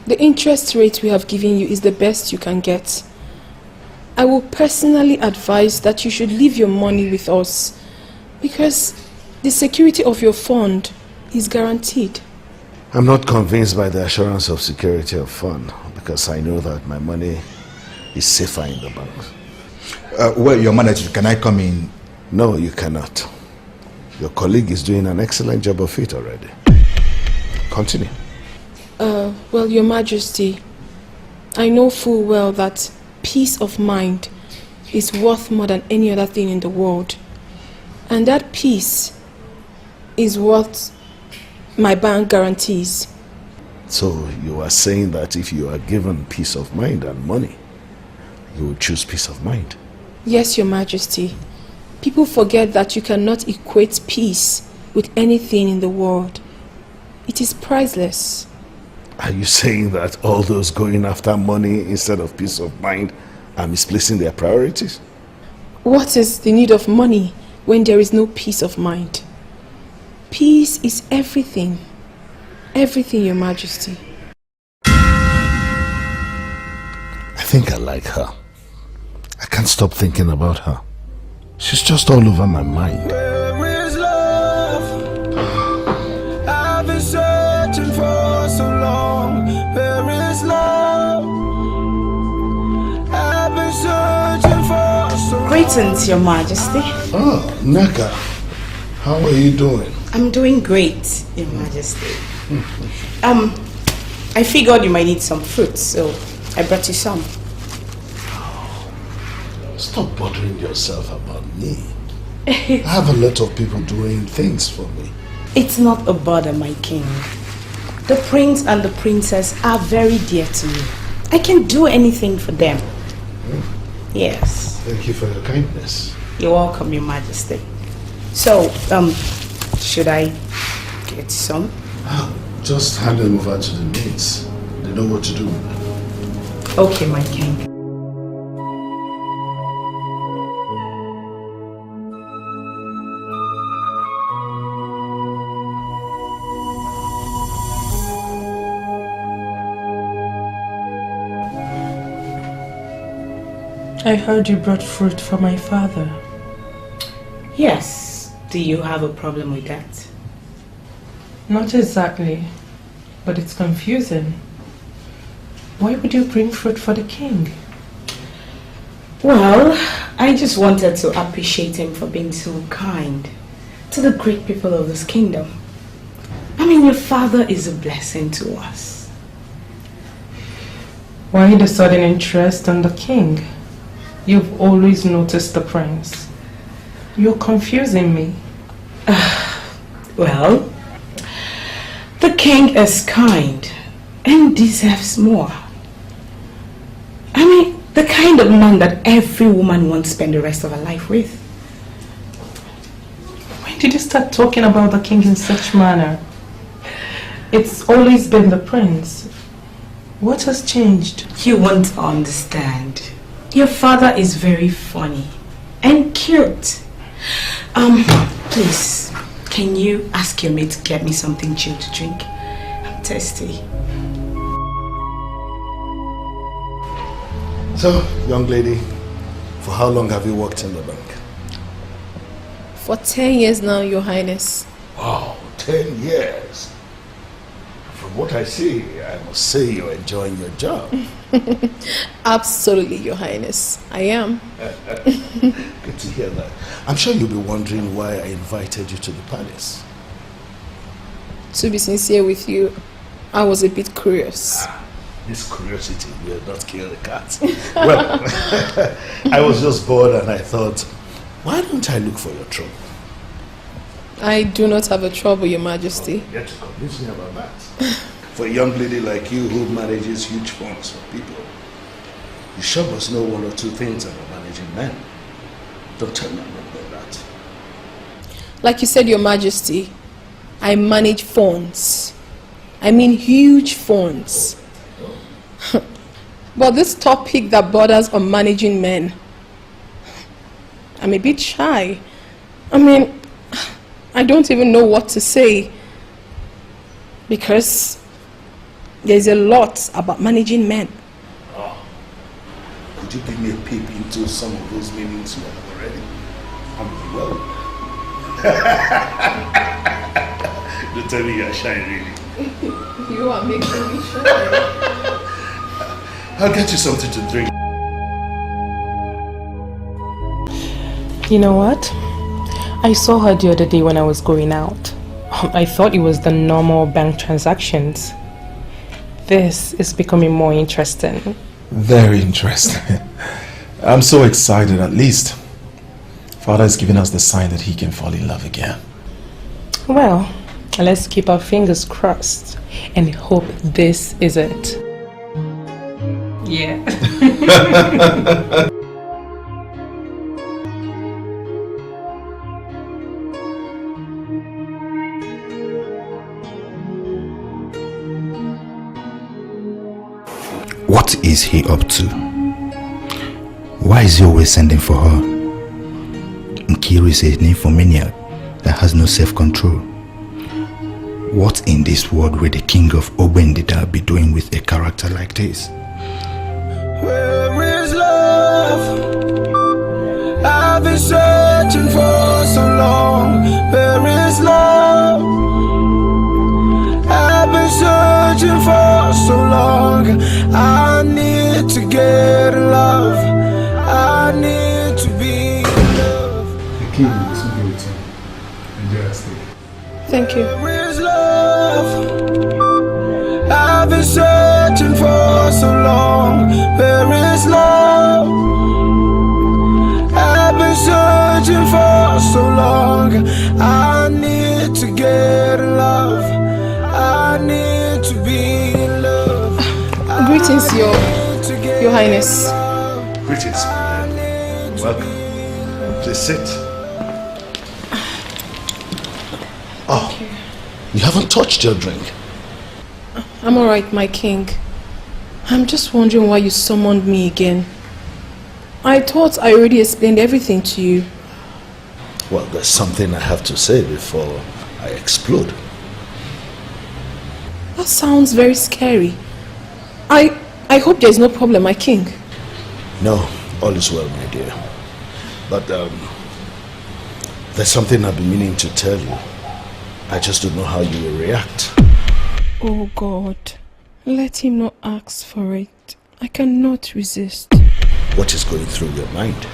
[SPEAKER 5] the interest rate we have given you is the best you can get. I will personally advise that you should leave your money with us because the security of your fund is guaranteed.
[SPEAKER 6] I'm not convinced by the assurance of security of fund because I know that my money is safer in the bank.
[SPEAKER 4] Well, Your Majesty, can I come in?
[SPEAKER 6] No, you cannot. Your colleague is doing an excellent job of it already. Continue.
[SPEAKER 5] Well, Your Majesty, I know full well that peace of mind is worth more than any other thing in the world. And that peace is what my bank guarantees.
[SPEAKER 6] So you are saying that if you are given peace of mind and money, you will choose peace of mind?
[SPEAKER 5] Yes, Your Majesty. People forget that you cannot equate peace with anything in the world. It is priceless.
[SPEAKER 6] Are you saying that all those going after money instead of peace of mind are misplacing their priorities?
[SPEAKER 5] What is the need of money when there is no peace of mind? Peace is everything. Everything, Your Majesty.
[SPEAKER 6] I think I like her. I can't stop thinking about her. She's just all over my mind.
[SPEAKER 14] Where is love? I've been searching for so long. Where is love? I've been searching for so long.
[SPEAKER 1] Greetings, Your Majesty.
[SPEAKER 6] Oh, Naka. How are you doing?
[SPEAKER 1] I'm doing great, Your Majesty. I figured you might need some fruit, so I brought you some.
[SPEAKER 6] Stop bothering yourself about me. I have a lot of people doing things for me.
[SPEAKER 1] It's not a bother, my king. The prince and the princess are very dear to me. I can do anything for them. Yes.
[SPEAKER 6] Thank you for your kindness.
[SPEAKER 1] You're welcome, Your Majesty. So, should I get some?
[SPEAKER 6] Just hand them over to the maids. They know what to do.
[SPEAKER 1] Okay, my king.
[SPEAKER 8] I heard you brought fruit for my father.
[SPEAKER 1] Yes. Do you have a problem with that?
[SPEAKER 8] Not exactly, but it's confusing. Why would you bring fruit for the king?
[SPEAKER 1] Well, I just wanted to appreciate him for being so kind to the great people of this kingdom. I mean, your father is a blessing to us.
[SPEAKER 8] Why the sudden interest in the king? You've always noticed the prince. You're confusing me.
[SPEAKER 1] Well, the king is kind and deserves more. I mean, the kind of man that every woman wants to spend the rest of her life with.
[SPEAKER 8] When did you start talking about the king in such manner? It's always been the prince. What has changed?
[SPEAKER 1] You won't understand. Your father is very funny and cute. Please, can you ask your maid to get me something chill to drink? I'm thirsty.
[SPEAKER 6] So, young lady, for how long have you worked in the bank?
[SPEAKER 5] For 10 years now, Your Highness.
[SPEAKER 6] Wow, 10 years. From what I see, I must say you're enjoying your job.
[SPEAKER 5] Absolutely, Your Highness. I am.
[SPEAKER 6] Good to hear that. I'm sure you'll be wondering why I invited you to the palace.
[SPEAKER 5] To be sincere with you, I was a bit curious.
[SPEAKER 6] This curiosity will not kill the cat. Well, I was just bored and I thought, why don't I look for your trouble?
[SPEAKER 5] I do not have a trouble, Your Majesty.
[SPEAKER 6] You have to convince me about that. For a young lady like you who manages huge funds for people, you sure must know one or two things about managing men. Don't tell me I don't know that.
[SPEAKER 5] Like you said, Your Majesty, I manage funds. I mean huge funds. But this topic that borders on managing men, I'm a bit shy. I mean, I don't even know what to say because there's a lot about managing men.
[SPEAKER 6] Oh. Could you give me a peep into some of those meanings you have already? Don't tell me you're shy, really.
[SPEAKER 5] You are making me shy.
[SPEAKER 6] I'll get you something to drink.
[SPEAKER 8] You know what? I saw her the other day when I was going out. I thought it was the normal bank transactions. This is becoming more interesting.
[SPEAKER 7] Very interesting. I'm so excited. At least Father is giving us the sign that he can fall in love again.
[SPEAKER 8] Well, let's keep our fingers crossed and hope this is it. Yeah.
[SPEAKER 4] What is he up to? Why is he always sending for her? Nkiru is a nymphomaniac that has no self-control. What in this world will the king of Obendida be doing with a character like this?
[SPEAKER 14] Where is love? I've been searching for so long. Where is love? I've been searching for so long. I need to get love. I need to be loved.
[SPEAKER 3] The king will soon be with you. Enjoy your stay.
[SPEAKER 5] Thank you.
[SPEAKER 14] Where is love? I've been searching for so long. Where is love? I've been searching for so long. I need to get love. I need to be in love.
[SPEAKER 5] Greetings, Your Highness.
[SPEAKER 6] Greetings, my man. Welcome. Please sit. Oh, you haven't touched your drink.
[SPEAKER 5] I'm alright, my king. I'm just wondering why you summoned me again. I thought I already explained everything to you.
[SPEAKER 6] Well, there's something I have to say before I explode.
[SPEAKER 5] That sounds very scary. I hope there's no problem, my king.
[SPEAKER 6] No, all is well, my dear. But there's something I've been meaning to tell you. I just don't know how you will react.
[SPEAKER 5] Oh God, let him not ask for it. I cannot resist.
[SPEAKER 6] What is going through your mind?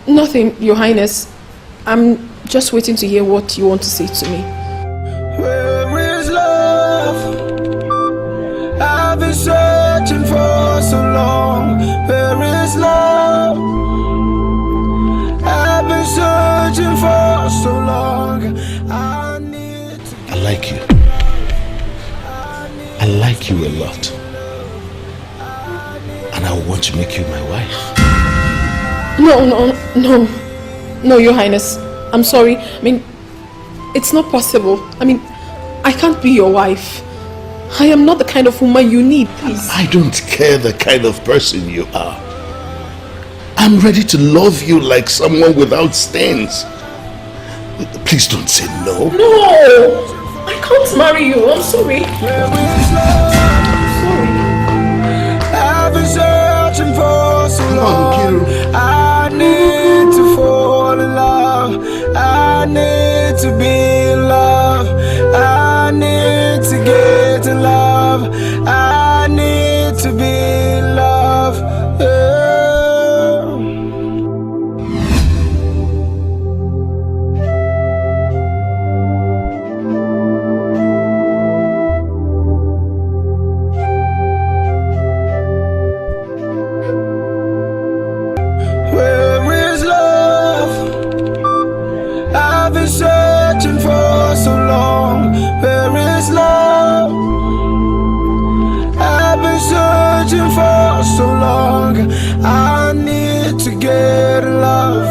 [SPEAKER 5] Nothing, Your Highness. I'm just waiting to hear what you want to say to me.
[SPEAKER 14] Where is love? I've been searching for so long. Where is love? I've been searching for so long.
[SPEAKER 6] like you. I like you a lot. And I want to make you my wife.
[SPEAKER 5] No, Your Highness. I'm sorry. I mean, it's not possible. I mean, I can't be your wife. I am not the kind of woman you need, please.
[SPEAKER 6] I don't care the kind of person you are. I'm ready to love you like someone without stains. Please don't say no.
[SPEAKER 5] No! I can't marry you. I'm sorry.
[SPEAKER 14] I've been searching for so long. I need to fall in love. I need to be in love. I need to get in love. I need to be in love. Searching for so long, where is love? I've been searching for so long. I need to get love.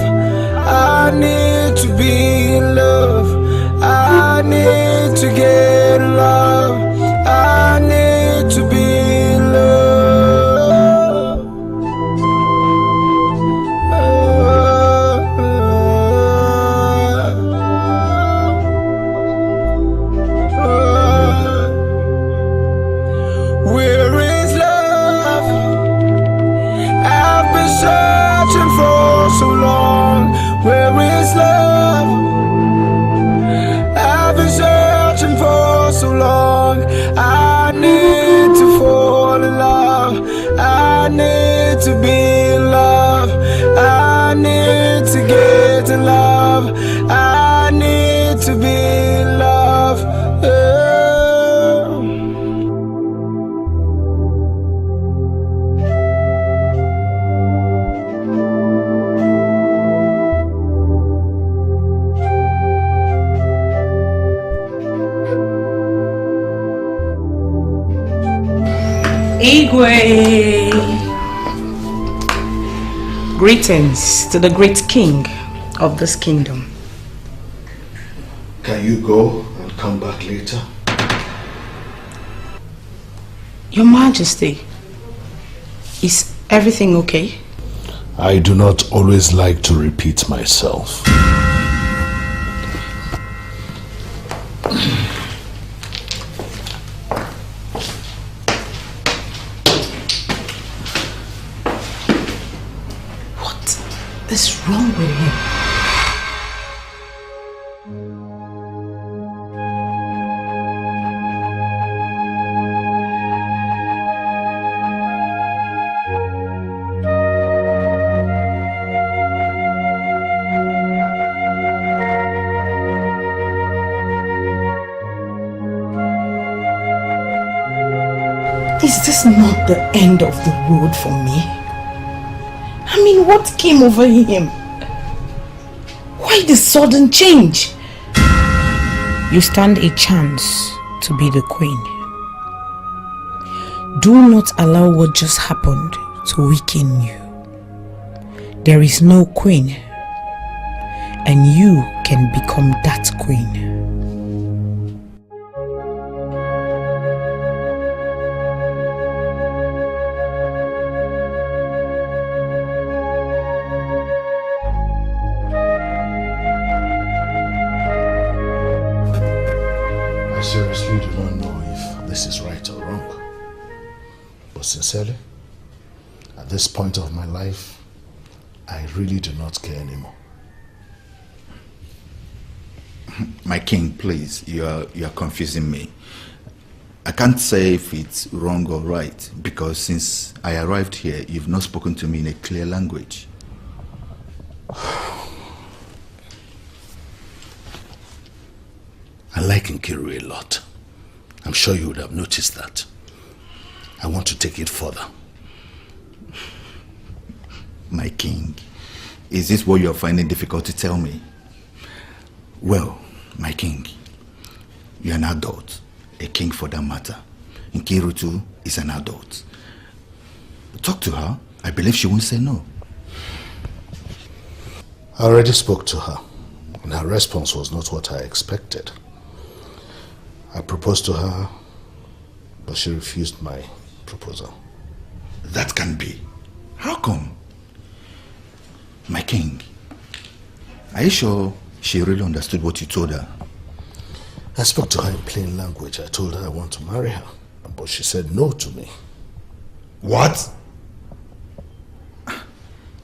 [SPEAKER 14] I need to be in love. I need to get love. I need to be in love. So long, where is love? I've been searching for so long. I need to fall in love. I need to be in love. I need to get in love. I need to be in love.
[SPEAKER 1] Igwe! Greetings to the great king of this kingdom.
[SPEAKER 6] Can you go and come back later?
[SPEAKER 1] Your Majesty, is everything okay?
[SPEAKER 6] I do not always like to repeat myself.
[SPEAKER 1] What's wrong with him? Is this not the end of the road for me? I mean, what came over him? Why the sudden change? You stand a chance to be the queen. Do not allow what just happened to weaken you. There is no queen, and you can become that queen.
[SPEAKER 6] Sincerely, at this point of my life, I really do not care anymore.
[SPEAKER 4] My king, please, you are confusing me. I can't say if it's wrong or right, because since I arrived here, you've not spoken to me in a clear language.
[SPEAKER 6] I like Nkiru a lot. I'm sure you would have noticed that. I want to take it further.
[SPEAKER 4] My king, is this what you're finding difficult to tell me? Well, my king, You're an adult, a king for that matter. Nkiru too is an adult. Talk to her. I believe she won't say no.
[SPEAKER 6] I already spoke to her, and her response was not what I expected. I proposed to her, but she refused my proposal.
[SPEAKER 4] That can be. How come? My king, are you sure she really understood what you told her?
[SPEAKER 6] I spoke to her in plain language. I told her I want to marry her, but she said no to me.
[SPEAKER 4] What?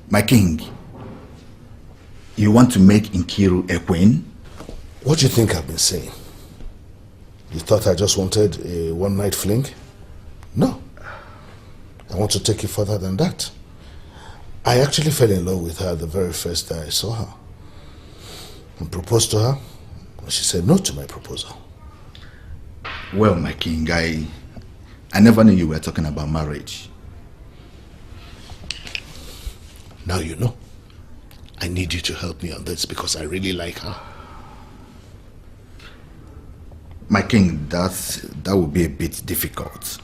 [SPEAKER 4] My king, you want to make Nkiru a queen?
[SPEAKER 6] What do you think I've been saying? You thought I just wanted a one-night fling? No. I want to take it further than that. I actually fell in love with her the very first day I saw her. I proposed to her, and she said no to my proposal.
[SPEAKER 4] Well, my king, I never knew you were talking about marriage.
[SPEAKER 6] Now you know. I need you to help me on this because I really like her.
[SPEAKER 4] My king, that would be a bit difficult.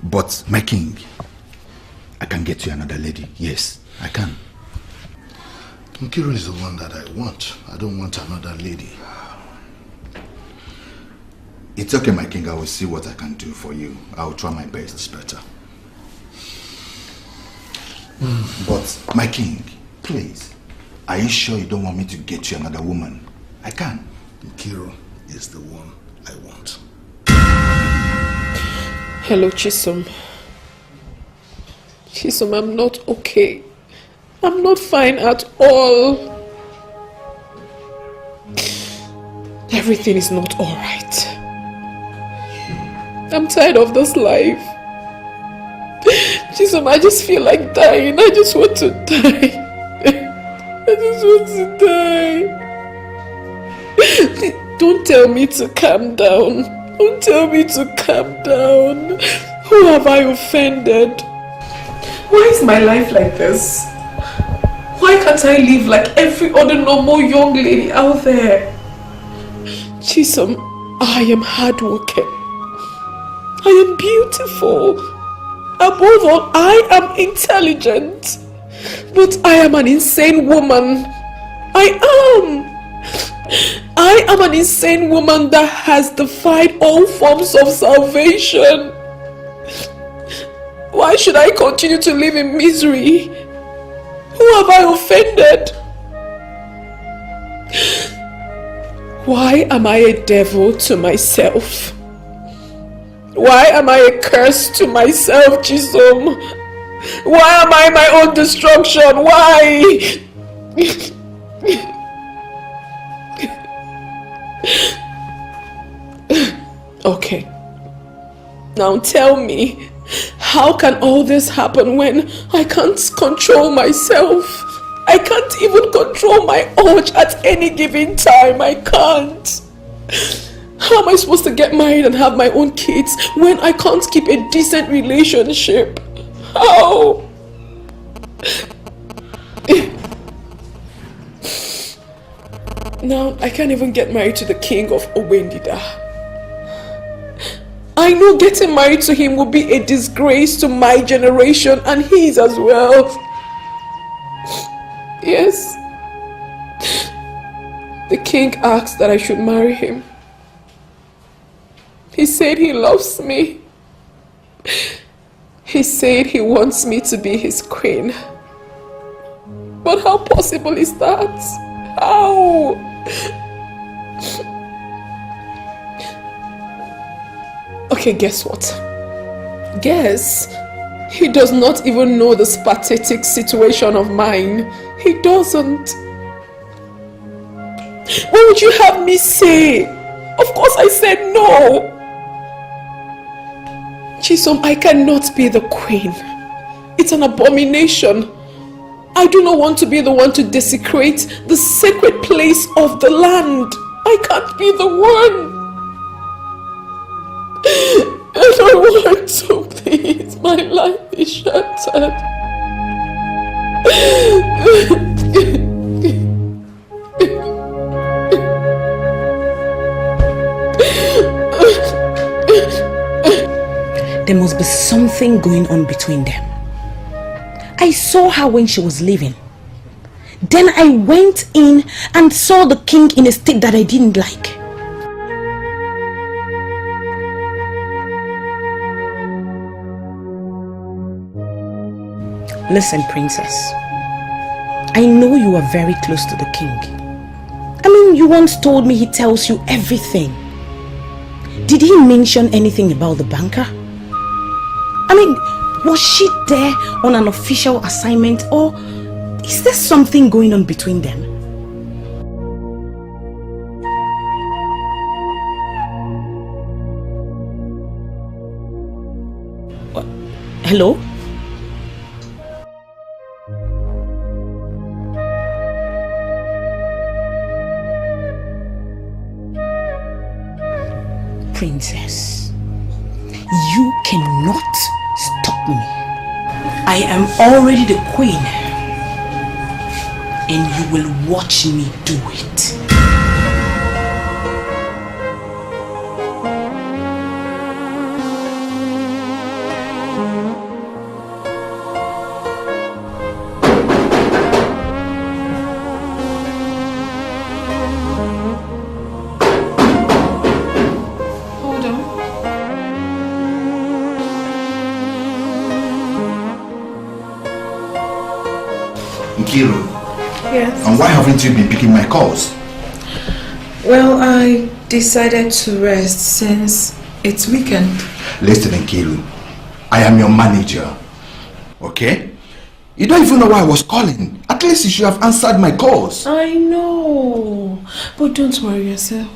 [SPEAKER 4] But, my king, I can get you another lady. Yes, I can.
[SPEAKER 6] Nkiru is the one that I want. I don't want another lady.
[SPEAKER 4] It's okay, my king. I will see what I can do for you. I will try my best.
[SPEAKER 6] It's better.
[SPEAKER 4] But, my king, please, are you sure you don't want me to get you another woman? I can.
[SPEAKER 6] Nkiru is the one I want.
[SPEAKER 5] Hello, Chisom. Chisom, I'm not okay. I'm not fine at all. Everything is not alright. I'm tired of this life. Chisom, I just feel like dying. I just want to die. I just want to die. Don't tell me to calm down. Don't tell me to calm down. Who have I offended? Why is my life like this? Why can't I live like every other normal young lady out there? Chisom, I am hardworking. I am beautiful. Above all, I am intelligent. But I am an insane woman. I am an insane woman that has defied all forms of salvation. Why should I continue to live in misery? Who have I offended? Why am I a devil to myself? Why am I a curse to myself, Chisom? Why am I my own destruction? Why? Okay. Now tell me, how can all this happen when I can't control myself? I can't even control my urge at any given time. I can't. How am I supposed to get married and have my own kids when I can't keep a decent relationship? How? Now I can't even get married to the king of Owendida. I know getting married to him will be a disgrace to my generation and his as well. Yes. The king asked that I should marry him. He said he loves me. He said he wants me to be his queen. But how possible is that? How? Okay, guess what? Guess he does not even know this pathetic situation of mine. He doesn't. What would you have me say? Of course I said no. Chisom, I cannot be the queen. It's an abomination. I do not want to be the one to desecrate the sacred place of the land. I can't be the one. I don't want to, please. My life is shattered.
[SPEAKER 1] There must be something going on between them. I saw her when she was leaving. Then I went in and saw the king in a state that I didn't like. Listen, princess. I know you are very close to the king. I mean, you once told me he tells you everything. Did he mention anything about the banker? I mean, was she there on an official assignment, or is there something going on between them? Hello? Princess, you cannot stop me. I am already the queen, and you will watch me do it.
[SPEAKER 4] Yes. And why haven't you been picking my calls?
[SPEAKER 5] Well, I decided to rest since it's weekend.
[SPEAKER 4] Listen, Nkiru, I am your manager. Okay? You don't even know why I was calling. At least you should have answered my calls.
[SPEAKER 5] I know. But don't worry yourself.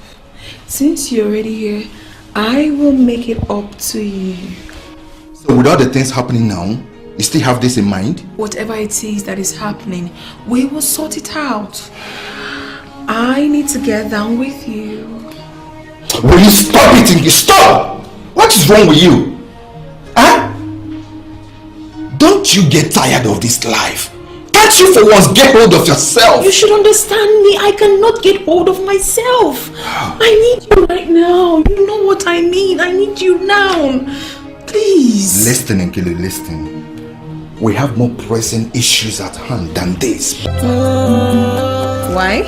[SPEAKER 5] Since you're already here, I will make it up to you.
[SPEAKER 4] So with all the things happening now, you still have this in mind?
[SPEAKER 5] Whatever it is that is happening, we will sort it out. I need to get down with you.
[SPEAKER 4] Will you stop it, Inky? Stop! What is wrong with you? Huh? Don't you get tired of this life? Can't you for once get hold of yourself?
[SPEAKER 5] You should understand me. I cannot get hold of myself. I need you right now. You know what I need. I need you now. Please.
[SPEAKER 4] Listen, Nkiru, listen. We have more pressing issues at hand than this.
[SPEAKER 5] Why?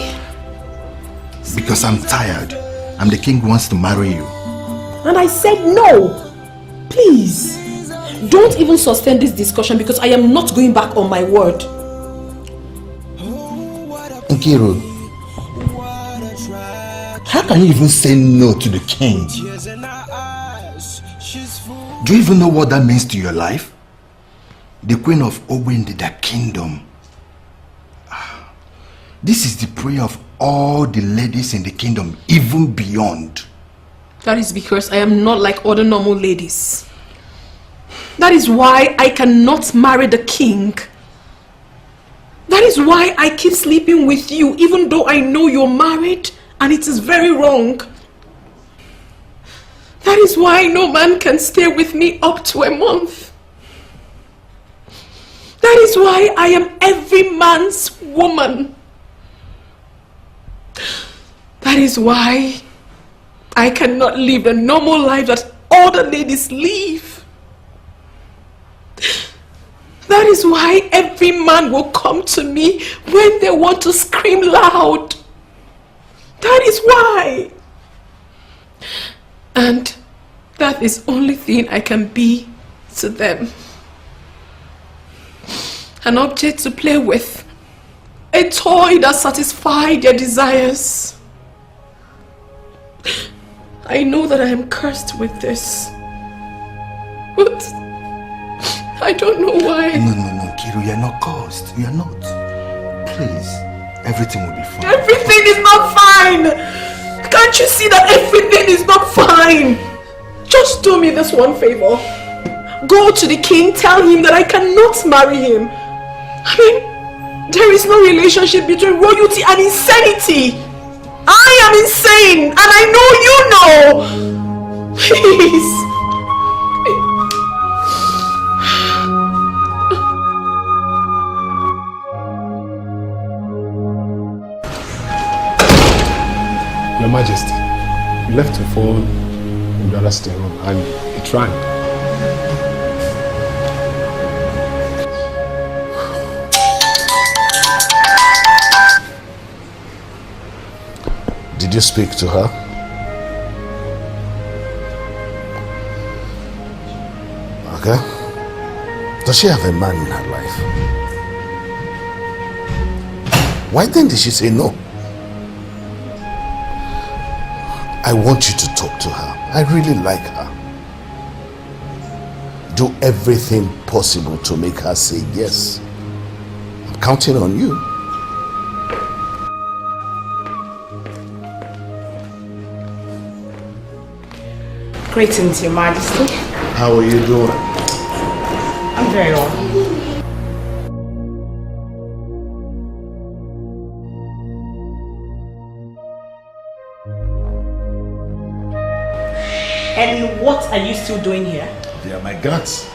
[SPEAKER 4] Because I'm tired. And the king wants to marry you.
[SPEAKER 5] And I said no. Please. Don't even sustain this discussion because I am not going back on my word.
[SPEAKER 4] Nkiru, how can you even say no to the king? Do you even know what that means to your life? The queen of Ogwende, the kingdom. This is the prayer of all the ladies in the kingdom, even beyond.
[SPEAKER 5] That is because I am not like other normal ladies. That is why I cannot marry the king. That is why I keep sleeping with you, even though I know you're married and it is very wrong. That is why no man can stay with me up to a month. That is why I am every man's woman. That is why I cannot live the normal life that other ladies live. That is why every man will come to me when they want to scream loud. That is why. And that is the only thing I can be to them. An object to play with. A toy that satisfies their desires. I know that I am cursed with this. But I don't know why.
[SPEAKER 4] No, Kiru, you're not cursed. You're not. Please, everything will be fine.
[SPEAKER 5] Everything is not fine! Can't you see that everything is not fine? Just do me this one favor. Go to the king, tell him that I cannot marry him. I mean, there is no relationship between royalty and insanity. I am insane, and I know you know. Please.
[SPEAKER 3] Your Majesty, you left your phone in the other sitting room and it rang.
[SPEAKER 6] Did you speak to her? Okay. Does she have a man in her life? Why then did she say no? I want you to talk to her. I really like her. Do everything possible to make her say yes. I'm counting on you.
[SPEAKER 1] Greetings, Your Majesty.
[SPEAKER 6] How are you doing?
[SPEAKER 1] I'm very well. And what are you still doing here?
[SPEAKER 6] They are my guards.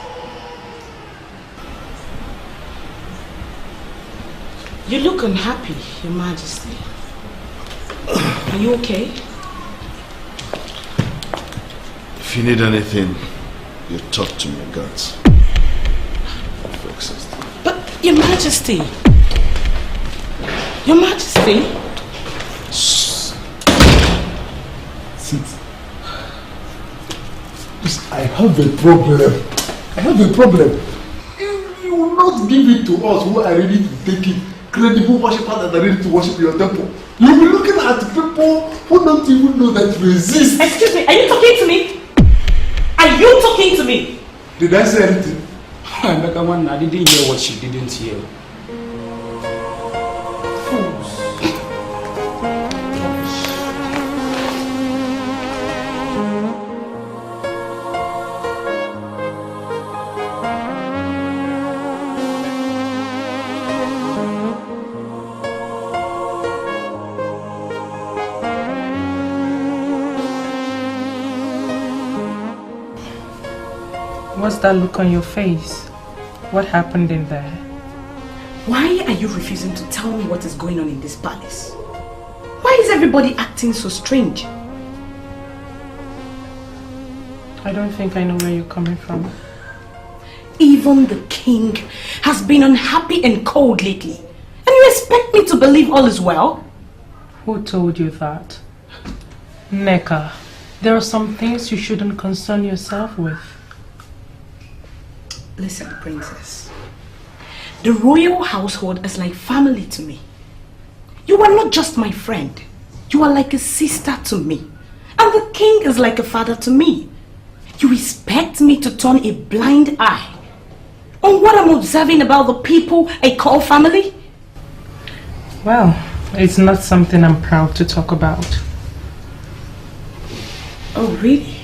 [SPEAKER 1] You look unhappy, Your Majesty. Are you okay?
[SPEAKER 6] If you need anything, you talk to my guards.
[SPEAKER 1] But, Your Majesty! Your Majesty!
[SPEAKER 11] Sit. I have a problem. I have a problem. If you will not give it to us who are ready to take it, credible worshippers that are ready to worship your temple, you'll be looking at people who don't even know that resist.
[SPEAKER 1] Excuse me, are you talking to me? Are you talking to me?
[SPEAKER 11] Did I say anything?
[SPEAKER 2] I didn't hear what she didn't hear.
[SPEAKER 8] What's that look on your face? What happened in there?
[SPEAKER 1] Why are you refusing to tell me what is going on in this palace? Why is everybody acting so strange?
[SPEAKER 8] I don't think I know where you're coming from.
[SPEAKER 1] Even the king has been unhappy and cold lately. And you expect me to believe all is well?
[SPEAKER 8] Who told you that? Neka, there are some things you shouldn't concern yourself with.
[SPEAKER 1] Listen, princess. The royal household is like family to me. You are not just my friend. You are like a sister to me. And the king is like a father to me. You expect me to turn a blind eye on what I'm observing about the people I call family?
[SPEAKER 8] Well, it's not something I'm proud to talk about.
[SPEAKER 1] Oh, really?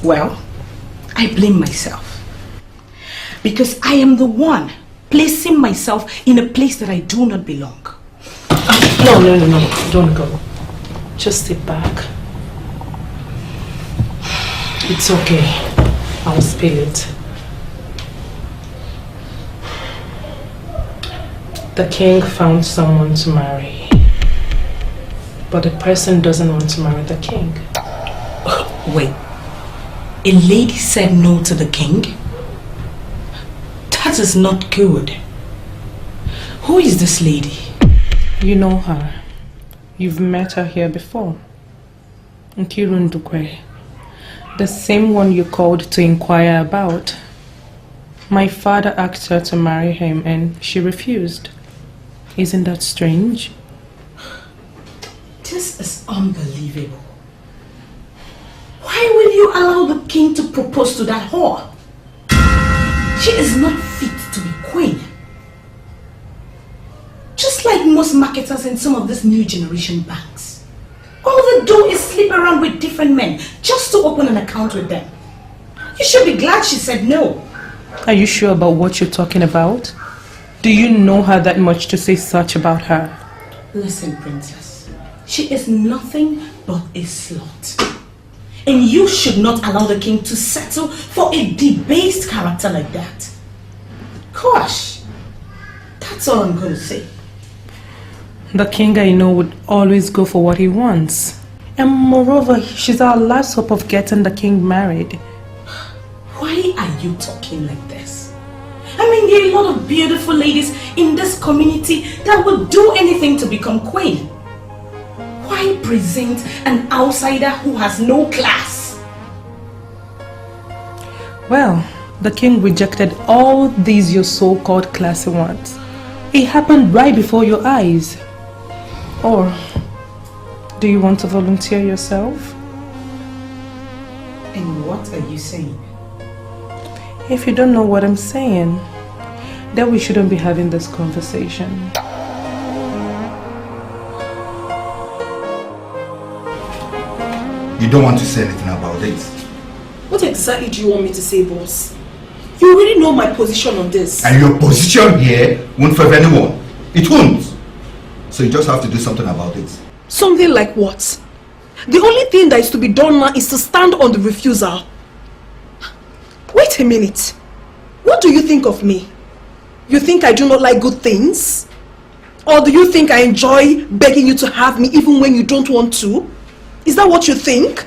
[SPEAKER 1] Well, I blame myself. Because I am the one placing myself in a place that I do not belong.
[SPEAKER 8] No, don't go. Just sit back. It's okay. I'll spill it. The king found someone to marry. But the person doesn't want to marry the king.
[SPEAKER 1] Wait. A lady said no to the king? That is not good. Who is this lady?
[SPEAKER 8] You know her. You've met her here before. Nkirun Dukwe. The same one you called to inquire about. My father asked her to marry him and she refused. Isn't that strange?
[SPEAKER 1] This is unbelievable. Why will you allow the king to propose to that whore? She is not fit to be queen. Just like most marketers in some of these new generation banks. All they do is sleep around with different men just to open an account with them. You should be glad she said no.
[SPEAKER 8] Are you sure about what you're talking about? Do you know her that much to say such about her?
[SPEAKER 1] Listen, princess. She is nothing but a slut. And you should not allow the king to settle for a debased character like that. Gosh, that's all I'm going to say.
[SPEAKER 8] The king I know would always go for what he wants. And moreover, she's our last hope of getting the king married.
[SPEAKER 1] Why are you talking like this? I mean, there are a lot of beautiful ladies in this community that would do anything to become queen. Why present an outsider who has no class?
[SPEAKER 8] Well, the king rejected all these your so-called classy ones. It happened right before your eyes. Or, do you want to volunteer yourself?
[SPEAKER 1] And what are you saying?
[SPEAKER 8] If you don't know what I'm saying, then we shouldn't be having this conversation.
[SPEAKER 4] You don't want to say anything about this?
[SPEAKER 5] What exactly do you want me to say, boss? You already know my position on this.
[SPEAKER 4] And your position here won't favor anyone. It won't. So you just have to do something about it.
[SPEAKER 5] Something like what? The only thing that is to be done now is to stand on the refusal. Wait a minute. What do you think of me? You think I do not like good things? Or do you think I enjoy begging you to have me even when you don't want to? Is that what you think?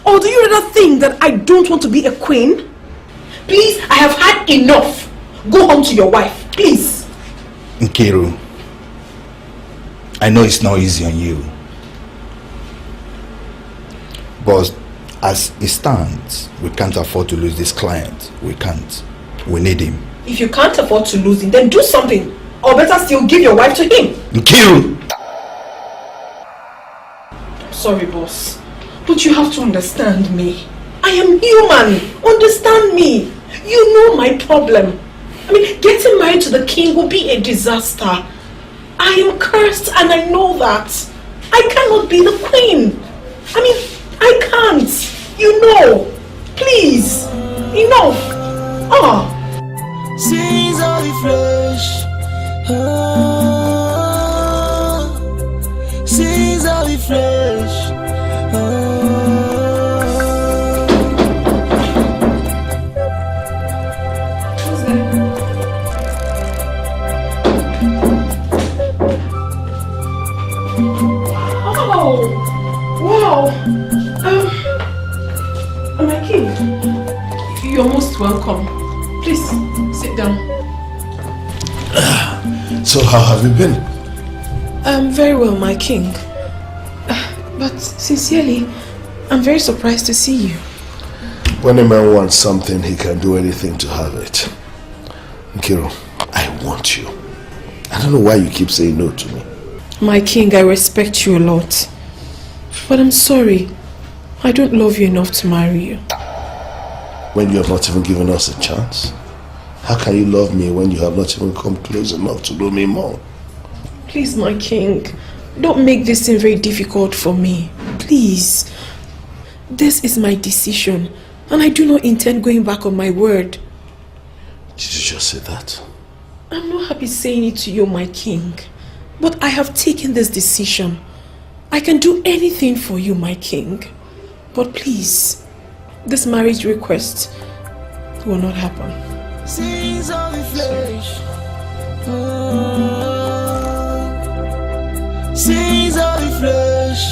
[SPEAKER 5] Or do you rather think that I don't want to be a queen? Please, I have had enough. Go home to your wife, please.
[SPEAKER 4] Nkiru, I know it's not easy on you. But as it stands, we can't afford to lose this client. We can't. We need him.
[SPEAKER 5] If you can't afford to lose him, then do something. Or better still, give your wife to him.
[SPEAKER 4] Nkiru!
[SPEAKER 5] Sorry, boss. But you have to understand me. I am human. Understand me. You know my problem. I mean, getting married to the king will be a disaster. I am cursed and I know that. I cannot be the queen. I mean, I can't. You know. Please. Enough. Ah.
[SPEAKER 14] Sins of the flesh. Sins of the flesh.
[SPEAKER 5] Wow. My king, you're most welcome. Please, sit down.
[SPEAKER 6] So how have you been?
[SPEAKER 5] Very well, my king. But sincerely, I'm very surprised to see you.
[SPEAKER 6] When a man wants something, he can do anything to have it. Nkiru, I want you. I don't know why you keep saying no to me.
[SPEAKER 5] My king, I respect you a lot. But I'm sorry. I don't love you enough to marry you.
[SPEAKER 6] When you have not even given us a chance? How can you love me when you have not even come close enough to know me more?
[SPEAKER 5] Please, my king, don't make this thing very difficult for me. Please. This is my decision, and I do not intend going back on my word.
[SPEAKER 6] Did you just say that?
[SPEAKER 5] I'm not happy saying it to you, my king. But I have taken this decision. I can do anything for you, my king. But please, this marriage request will not happen.
[SPEAKER 14] Sins of the flesh. Sins of the flesh.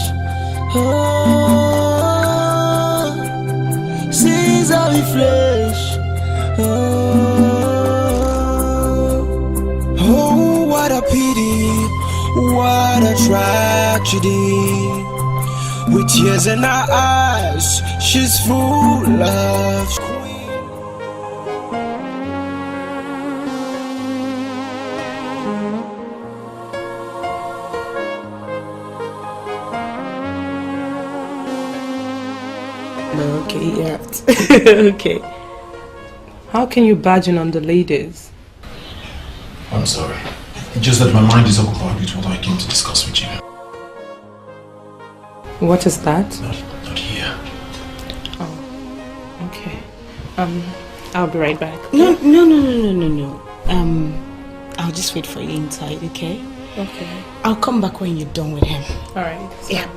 [SPEAKER 14] Sins of the flesh. Oh, what a pity, what a tragedy. With tears in her eyes, she's full of
[SPEAKER 1] Okay, yeah. Okay.
[SPEAKER 8] How can you bargain on the ladies?
[SPEAKER 7] I'm sorry. It's just that my mind is occupied with what I came to discuss with you.
[SPEAKER 8] What is that?
[SPEAKER 7] Not here.
[SPEAKER 8] Oh, okay. I'll be right back.
[SPEAKER 1] No. I'll just wait for you inside, okay?
[SPEAKER 8] Okay.
[SPEAKER 1] I'll come back when you're done with him.
[SPEAKER 8] Alright.
[SPEAKER 1] Yeah.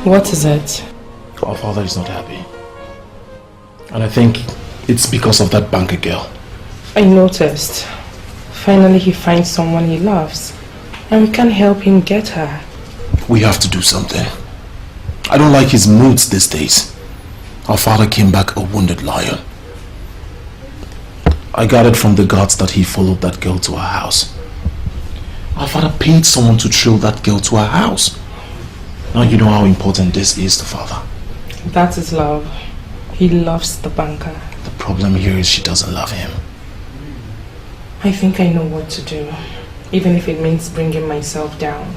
[SPEAKER 8] What is it?
[SPEAKER 7] Our father is not happy. And I think it's because of that banker girl.
[SPEAKER 8] I noticed. Finally he finds someone he loves. And we can help him get her.
[SPEAKER 7] We have to do something. I don't like his moods these days. Our father came back a wounded lion. I gathered from the guards that he followed that girl to her house. Our father paid someone to trail that girl to her house. Now you know how important this is to father.
[SPEAKER 8] That is love. He loves the banker.
[SPEAKER 7] The problem here is she doesn't love him.
[SPEAKER 8] I think I know what to do. Even if it means bringing myself down.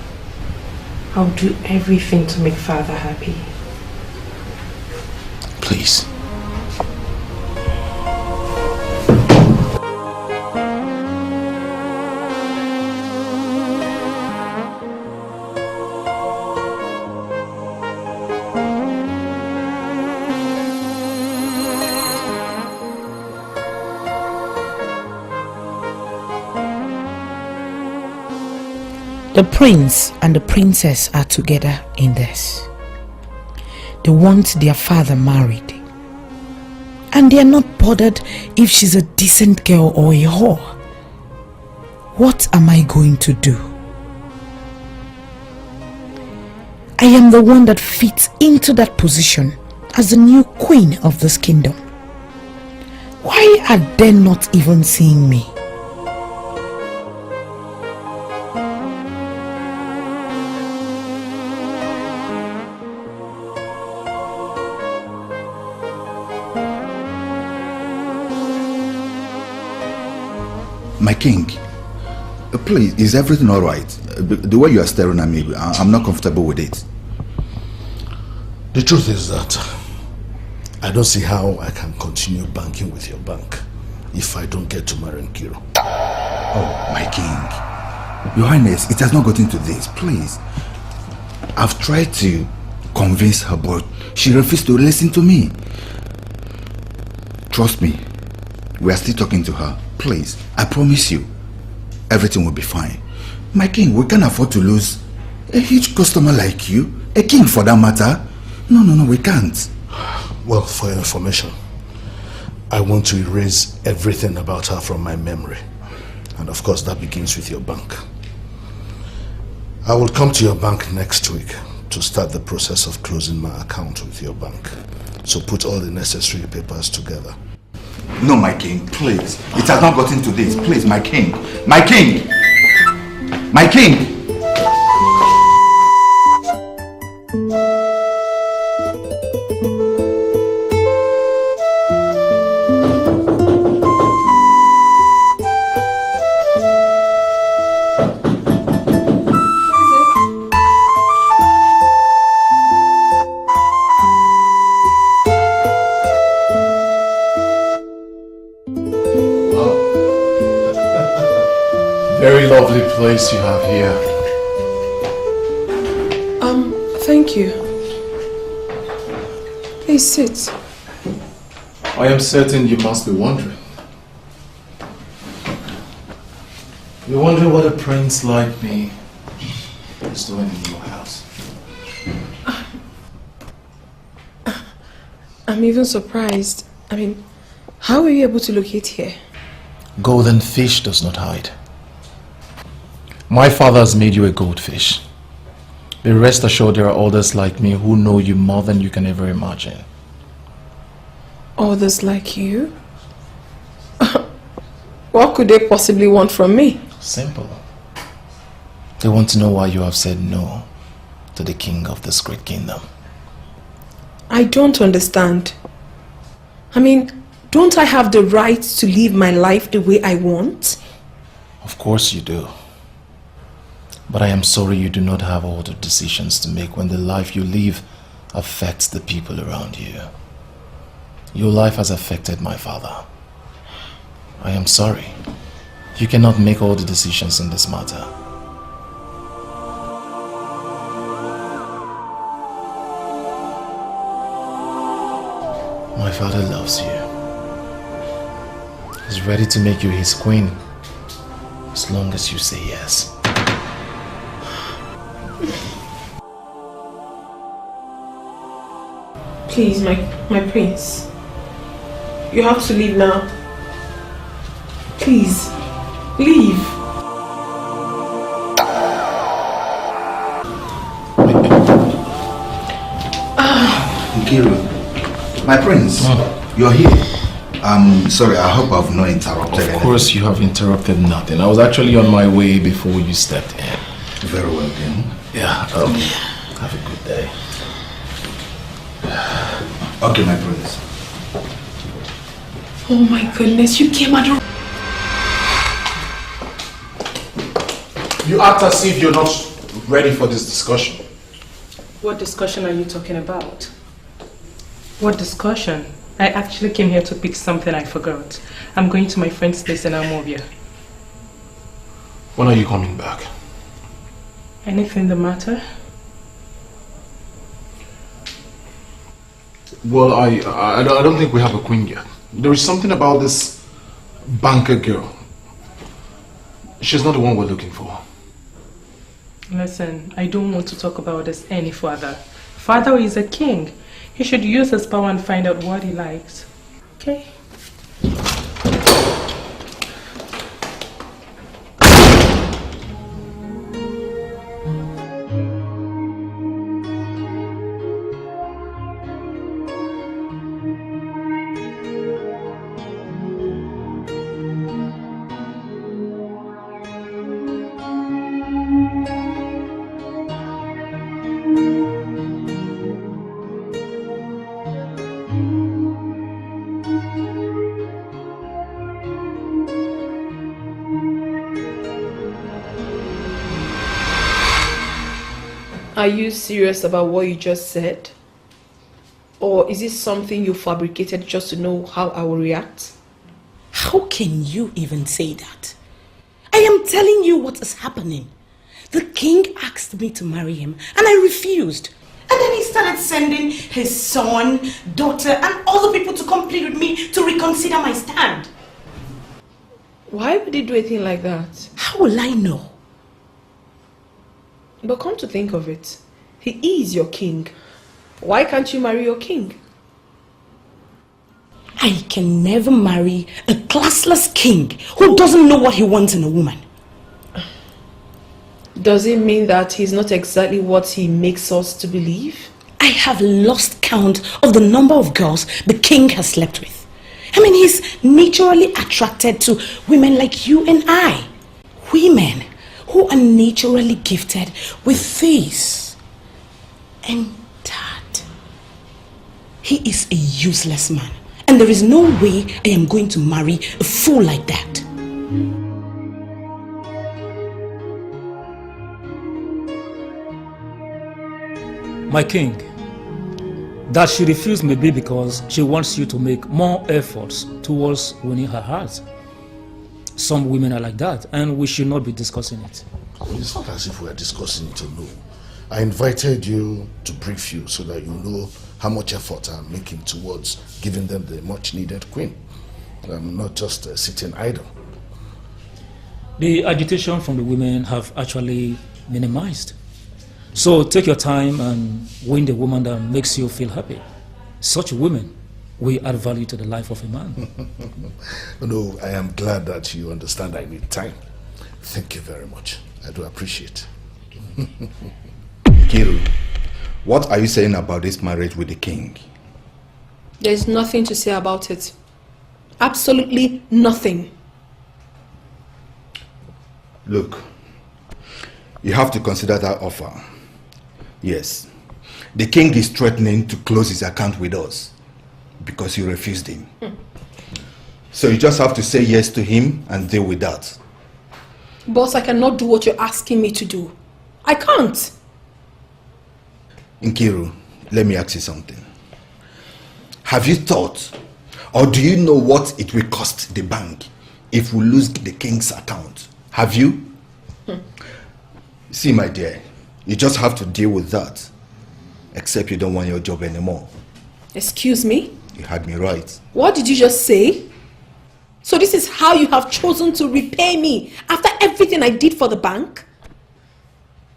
[SPEAKER 8] I'll do everything to make father happy.
[SPEAKER 7] Please.
[SPEAKER 1] The prince and the princess are together in this. They want their father married. And they are not bothered if she's a decent girl or a whore. What am I going to do? I am the one that fits into that position as the new queen of this kingdom. Why are they not even seeing me?
[SPEAKER 4] My king, please, is everything all right? The way you are staring at me, I'm not comfortable with it.
[SPEAKER 6] The truth is that I don't see how I can continue banking with your bank if I don't get to marry Nkiru.
[SPEAKER 4] Oh, my king. Your Highness, it has not gotten to this, please. I've tried to convince her, but she refused to listen to me. Trust me, we are still talking to her. Please, I promise you, everything will be fine. My king, we can't afford to lose a huge customer like you. A king for that matter. No, we can't.
[SPEAKER 6] Well, for your information, I want to erase everything about her from my memory. And of course, that begins with your bank. I will come to your bank next week to start the process of closing my account with your bank. So put all the necessary papers together.
[SPEAKER 4] No, my king, please. It has not gotten to this. Please, my king. My king! My king!
[SPEAKER 7] Very lovely place you have here.
[SPEAKER 5] Thank you. Please sit.
[SPEAKER 7] I am certain you must be wondering. You're wondering what a prince like me is doing in your house.
[SPEAKER 5] I'm even surprised. I mean, how were you able to locate here?
[SPEAKER 7] Golden fish does not hide. My father has made you a goldfish. But rest assured there are others like me who know you more than you can ever imagine.
[SPEAKER 5] Others like you? What could they possibly want from me?
[SPEAKER 7] Simple. They want to know why you have said no to the king of this great kingdom.
[SPEAKER 5] I don't understand. I mean, don't I have the right to live my life the way I want?
[SPEAKER 7] Of course you do. But I am sorry you do not have all the decisions to make when the life you live affects the people around you. Your life has affected my father. I am sorry. You cannot make all the decisions in this matter. My father loves you. He's ready to make you his queen as long as you say yes.
[SPEAKER 5] Please, my prince. You have to leave now. Please, leave.
[SPEAKER 4] Nkiru, my prince, you're here. I'm sorry, I hope I've not interrupted.
[SPEAKER 7] Of course you have interrupted nothing. I was actually on my way before you stepped in.
[SPEAKER 4] Very well then.
[SPEAKER 7] Yeah, have a good day.
[SPEAKER 4] Okay, my prince.
[SPEAKER 5] Oh my goodness, you came at the...
[SPEAKER 7] You act as if you're not ready for this discussion.
[SPEAKER 8] What discussion are you talking about? What discussion? I actually came here to pick something I forgot. I'm going to my friend's place in Amovia.
[SPEAKER 7] When are you coming back?
[SPEAKER 8] Anything the matter?
[SPEAKER 7] Well, I don't think we have a queen yet. There is something about this banker girl. She's not the one we're looking for.
[SPEAKER 8] Listen, I don't want to talk about this any further. Father is a king. He should use his power and find out what he likes. Okay?
[SPEAKER 5] Are you serious about what you just said? Or is it something you fabricated just to know how I will react?
[SPEAKER 1] How can you even say that? I am telling you what is happening. The king asked me to marry him and I refused. And then he started sending his son, daughter and other people to come plead with me to reconsider my stand.
[SPEAKER 5] Why would he do a thing like that?
[SPEAKER 1] How will I know?
[SPEAKER 5] But come to think of it, he is your king. Why can't you marry your king?
[SPEAKER 1] I can never marry a classless king who doesn't know what he wants in a woman.
[SPEAKER 5] Does it mean that he's not exactly what he makes us to believe?
[SPEAKER 1] I have lost count of the number of girls the king has slept with. I mean, he's naturally attracted to women like you and I. Women who are naturally gifted with this and that. He is a useless man, and there is no way I am going to marry a fool like that.
[SPEAKER 10] My king, that she refused may be because she wants you to make more efforts towards winning her heart. Some women are like that, and we should not be discussing it.
[SPEAKER 6] It's not as if we are discussing it alone. I invited you to brief you so that you know how much effort I'm making towards giving them the much needed queen. I'm not just sitting idle.
[SPEAKER 10] The agitation from the women have actually minimized. So take your time and win the woman that makes you feel happy. Such women will add value to the life of a man.
[SPEAKER 6] No, I am glad that you understand I need time. Thank you very much. I do appreciate it.
[SPEAKER 4] Kiru, what are you saying about this marriage with the king?
[SPEAKER 5] There's nothing to say about it. Absolutely nothing.
[SPEAKER 4] Look, you have to consider that offer. Yes, the king is threatening to close his account with us because you refused him. So you just have to say yes to him and deal with that.
[SPEAKER 5] Boss, I cannot do what you're asking me to do. I can't.
[SPEAKER 4] Nkiru, let me ask you something. Have you thought, or do you know what it will cost the bank if we lose the king's account? Have you? See, my dear, you just have to deal with that. Except you don't want your job anymore.
[SPEAKER 5] Excuse me?
[SPEAKER 4] You had me right.
[SPEAKER 5] What did you just say? So this is how you have chosen to repay me after everything I did for the bank?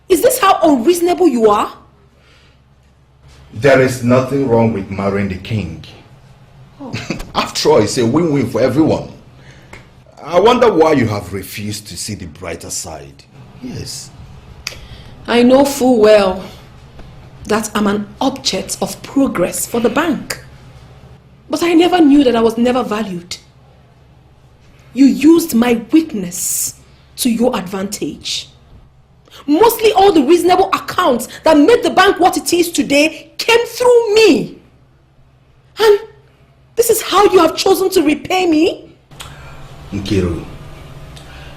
[SPEAKER 5] Is this how unreasonable you are?
[SPEAKER 4] There is nothing wrong with marrying the king. Oh. After all, it's a win-win for everyone. I wonder why you have refused to see the brighter side. Yes.
[SPEAKER 5] I know full well that I'm an object of progress for the bank. But I never knew that I was never valued. You used my weakness to your advantage. Mostly all the reasonable accounts that made the bank what it is today came through me. And this is how you have chosen to repay me?
[SPEAKER 4] Nkiru,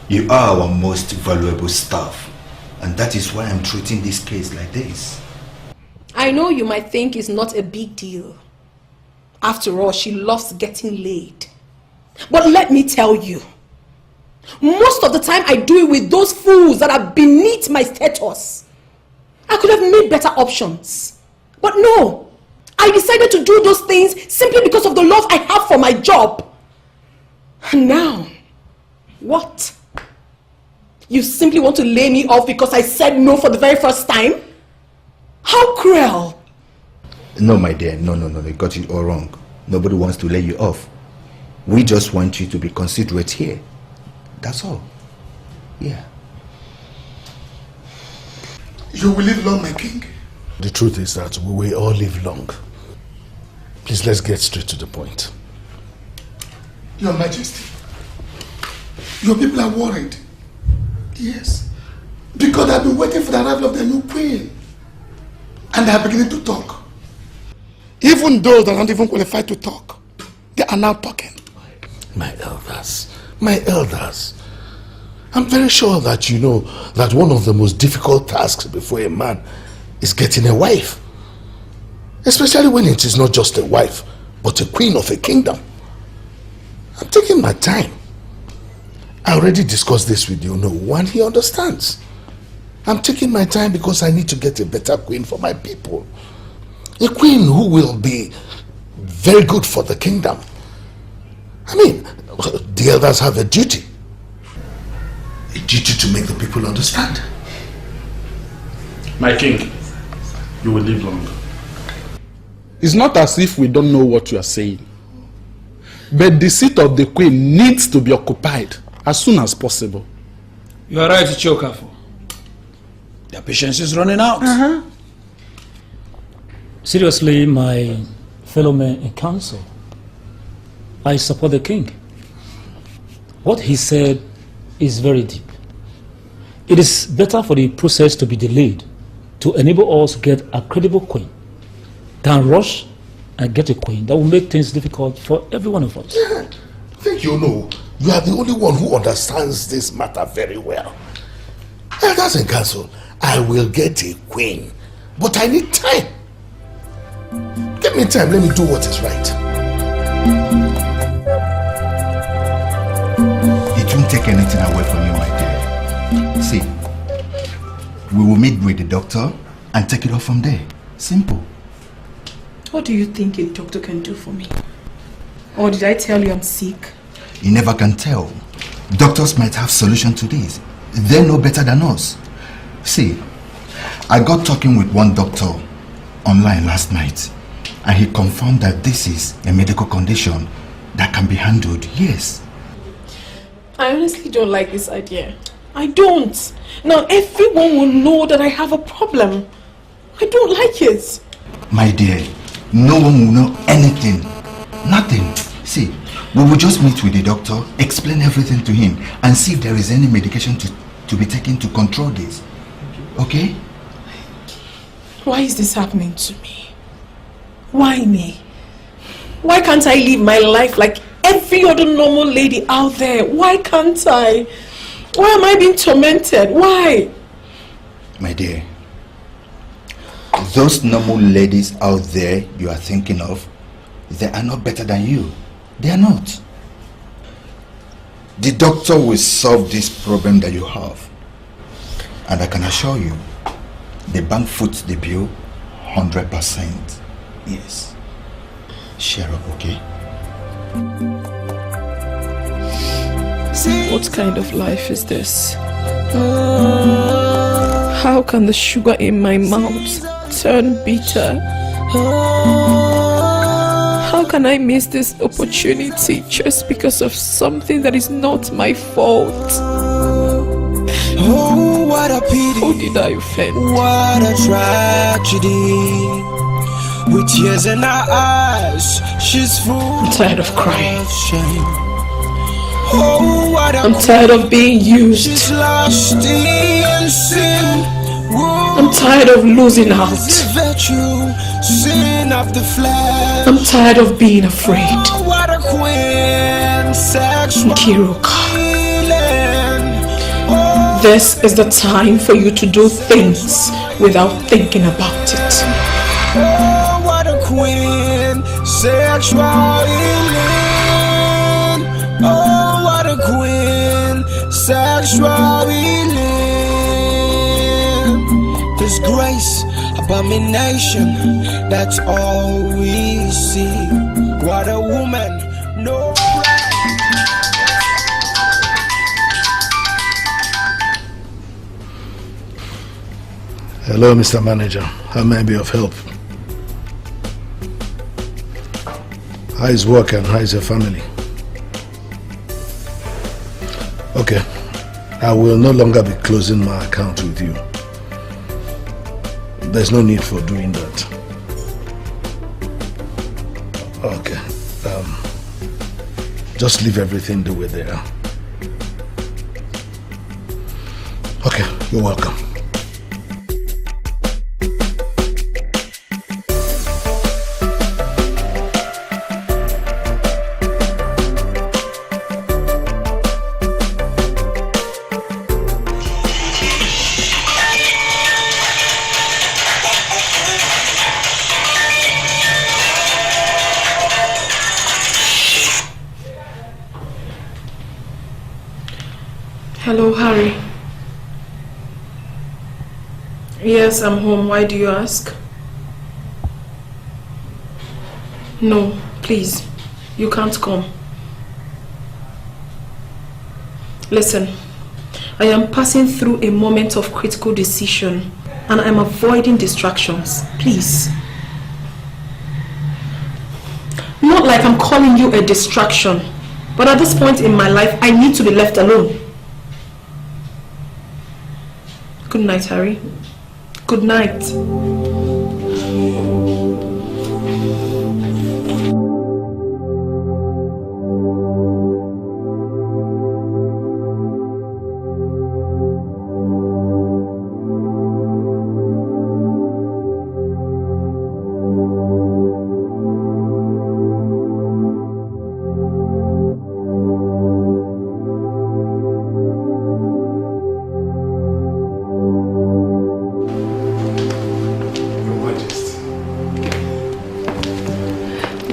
[SPEAKER 4] you are our most valuable staff. And that is why I'm treating this case like this.
[SPEAKER 5] I know you might think it's not a big deal. After all, she loves getting laid. But let me tell you, most of the time I do it with those fools that are beneath my status. I could have made better options. But no, I decided to do those things simply because of the love I have for my job. And now, what? You simply want to lay me off because I said no for the very first time? How cruel!
[SPEAKER 4] No, my dear, no, you got it all wrong. Nobody wants to lay you off. We just want you to be considerate here. That's all. Yeah.
[SPEAKER 11] You will live long, my king.
[SPEAKER 6] The truth is that we will all live long. Please, let's get straight to the point.
[SPEAKER 11] Your Majesty, your people are worried. Yes. Because they've been waiting for the arrival of the new queen. And they are beginning to talk. Even those that aren't even qualified to talk, they are now talking.
[SPEAKER 6] My elders, I'm very sure that you know that one of the most difficult tasks before a man is getting a wife. Especially when it is not just a wife, but a queen of a kingdom. I'm taking my time. I already discussed this with you. No one he understands. I'm taking my time because I need to get a better queen for my people. A queen who will be very good for the kingdom. I mean, the elders have a duty. A duty to make the people understand.
[SPEAKER 13] My king, you will live long. It's not as if we don't know what you are saying. But the seat of the queen needs to be occupied as soon as possible.
[SPEAKER 2] You are right, Chokafo. Their patience is running out.
[SPEAKER 10] Seriously, my fellow men in council, I support the king. What he said is very deep. It is better for the process to be delayed to enable us to get a credible queen than rush and get a queen that will make things difficult for every one of us.
[SPEAKER 6] Yeah, I think you know, you are the only one who understands this matter very well. Elders in council, I will get a queen, but I need time. Give me time, let me do what is right.
[SPEAKER 4] It won't take anything away from you, my dear. See, we will meet with the doctor and take it off from there. Simple.
[SPEAKER 5] What do you think a doctor can do for me? Or did I tell you I'm sick?
[SPEAKER 4] You never can tell. Doctors might have solution to this. They know better than us. See, I got talking with one doctor online last night, and he confirmed that this is a medical condition that can be handled. Yes.
[SPEAKER 5] I honestly don't like this idea. I don't. Now everyone will know that I have a problem. I don't like it.
[SPEAKER 4] My dear, no one will know anything. Nothing. See, we will just meet with the doctor, explain everything to him, and see if there is any medication to be taken to control this. Okay?
[SPEAKER 5] Why is this happening to me? Why me? Why can't I live my life like every other normal lady out there? Why can't I? Why am I being tormented? Why?
[SPEAKER 4] My dear, those normal ladies out there you are thinking of, they are not better than you. They are not. The doctor will solve this problem that you have. And I can assure you, the bank foots the bill 100%. Yes. Share up, okay?
[SPEAKER 5] What kind of life is this? How can the sugar in my mouth turn bitter? How can I miss this opportunity just because of something that is not my fault?
[SPEAKER 14] Oh, what a pity.
[SPEAKER 5] How did I offend?
[SPEAKER 14] What a tragedy. With tears in her eyes, she's full.
[SPEAKER 5] I'm tired of crying.
[SPEAKER 14] Of shame. Oh, what a
[SPEAKER 5] I'm tired of being used.
[SPEAKER 14] She's lost in sin.
[SPEAKER 5] I'm tired of losing out.
[SPEAKER 14] Sin of the flesh.
[SPEAKER 5] I'm tired of being afraid.
[SPEAKER 14] Oh, what a queen, sexual
[SPEAKER 5] This is the time for you to do things without thinking about it.
[SPEAKER 14] Oh, what a queen, sexual healing. Oh, what a queen, sexual healing. Disgrace, abomination, that's all we see. What a woman, no pride.
[SPEAKER 6] Hello, Mr. Manager. How may I be of help? How is work and how is your family? Okay. I will no longer be closing my account with you. There's no need for doing that. Okay. Just leave everything the way they are. Okay, you're welcome.
[SPEAKER 5] Hello, Harry. Yes, I'm home. Why do you ask? No, please. You can't come. Listen, I am passing through a moment of critical decision and I'm avoiding distractions. Please. Not like I'm calling you a distraction, but at this point in my life, I need to be left alone. Good night, Harry. Good night.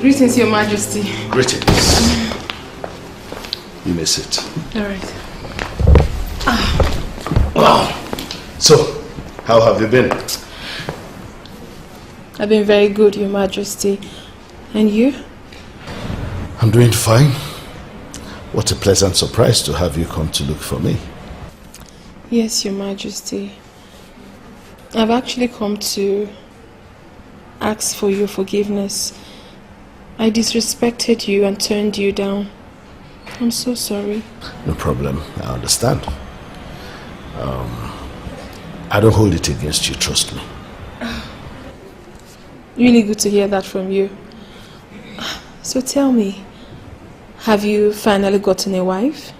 [SPEAKER 5] Greetings, Your Majesty.
[SPEAKER 6] Greetings. You may sit.
[SPEAKER 5] All right.
[SPEAKER 6] Wow. So, how have you been?
[SPEAKER 5] I've been very good, Your Majesty. And you?
[SPEAKER 6] I'm doing fine. What a pleasant surprise to have you come to look for me.
[SPEAKER 5] Yes, Your Majesty. I've actually come to ask for your forgiveness. I disrespected you and turned you down. I'm so sorry.
[SPEAKER 6] No problem. I understand. I don't hold it against you, trust me.
[SPEAKER 5] Really good to hear that from you. So tell me, have you finally gotten a wife?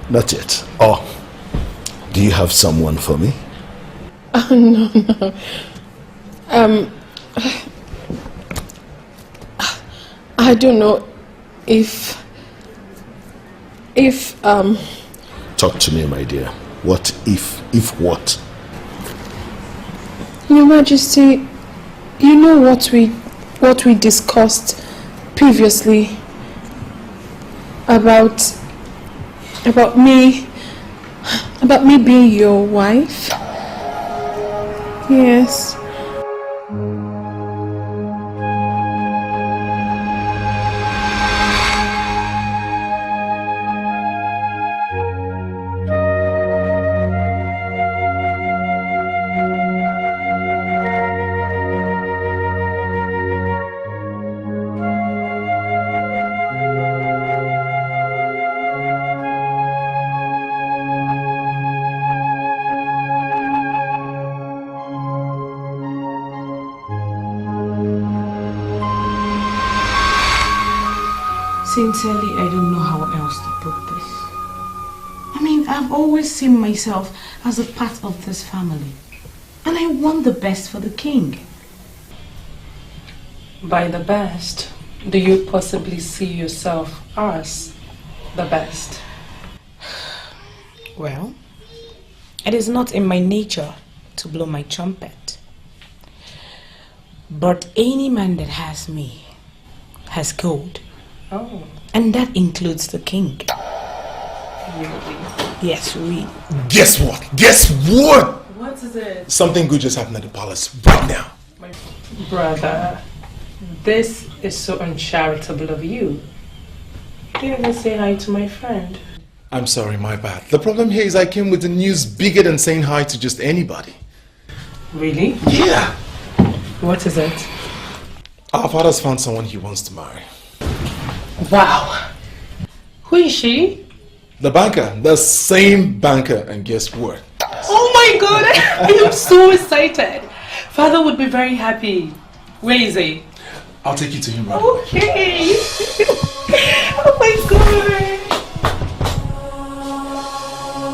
[SPEAKER 6] Not yet. Oh, do you have someone for me?
[SPEAKER 5] No. I don't know if
[SPEAKER 6] Talk to me, my dear. What if what?
[SPEAKER 5] Your Majesty, you know what we discussed previously about me being your wife? Yes.
[SPEAKER 1] Sincerely, I don't know how else to put this. I mean, I've always seen myself as a part of this family. And I want the best for the king.
[SPEAKER 8] By the best, do you possibly see yourself as the best?
[SPEAKER 1] Well, it is not in my nature to blow my trumpet. But any man that has me has gold.
[SPEAKER 8] Oh.
[SPEAKER 1] And that includes the king.
[SPEAKER 8] Really?
[SPEAKER 1] Yes, really.
[SPEAKER 6] Guess what? Guess what?
[SPEAKER 8] What is it?
[SPEAKER 6] Something good just happened at the palace right now.
[SPEAKER 8] My brother, this is so uncharitable of you. You didn't even say hi to my friend.
[SPEAKER 6] I'm sorry, my bad. The problem here is I came with the news bigger than saying hi to just anybody.
[SPEAKER 8] Really?
[SPEAKER 6] Yeah.
[SPEAKER 8] What is it?
[SPEAKER 6] Our father's found someone he wants to marry.
[SPEAKER 8] Wow. Who is she?
[SPEAKER 6] The banker. The same banker. And guess what?
[SPEAKER 8] Oh my god, I am so excited. Father would be very happy. Where is he?
[SPEAKER 6] I'll take you to him right
[SPEAKER 8] away. Okay. Oh my god.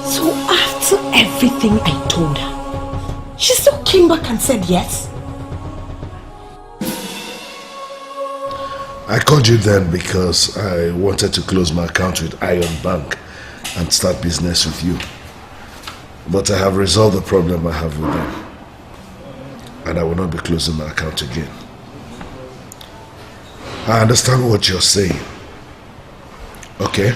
[SPEAKER 1] So after everything I told her, she still came back and said yes?
[SPEAKER 6] I called you then because I wanted to close my account with Iron Bank and start business with you. But I have resolved the problem I have with them. And I will not be closing my account again. I understand what you're saying. Okay?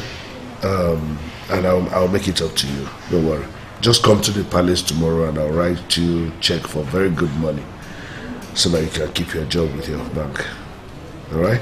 [SPEAKER 6] And I'll make it up to you. Don't worry. Just come to the palace tomorrow and I'll write you a check for very good money so that you can keep your job with your bank. Alright?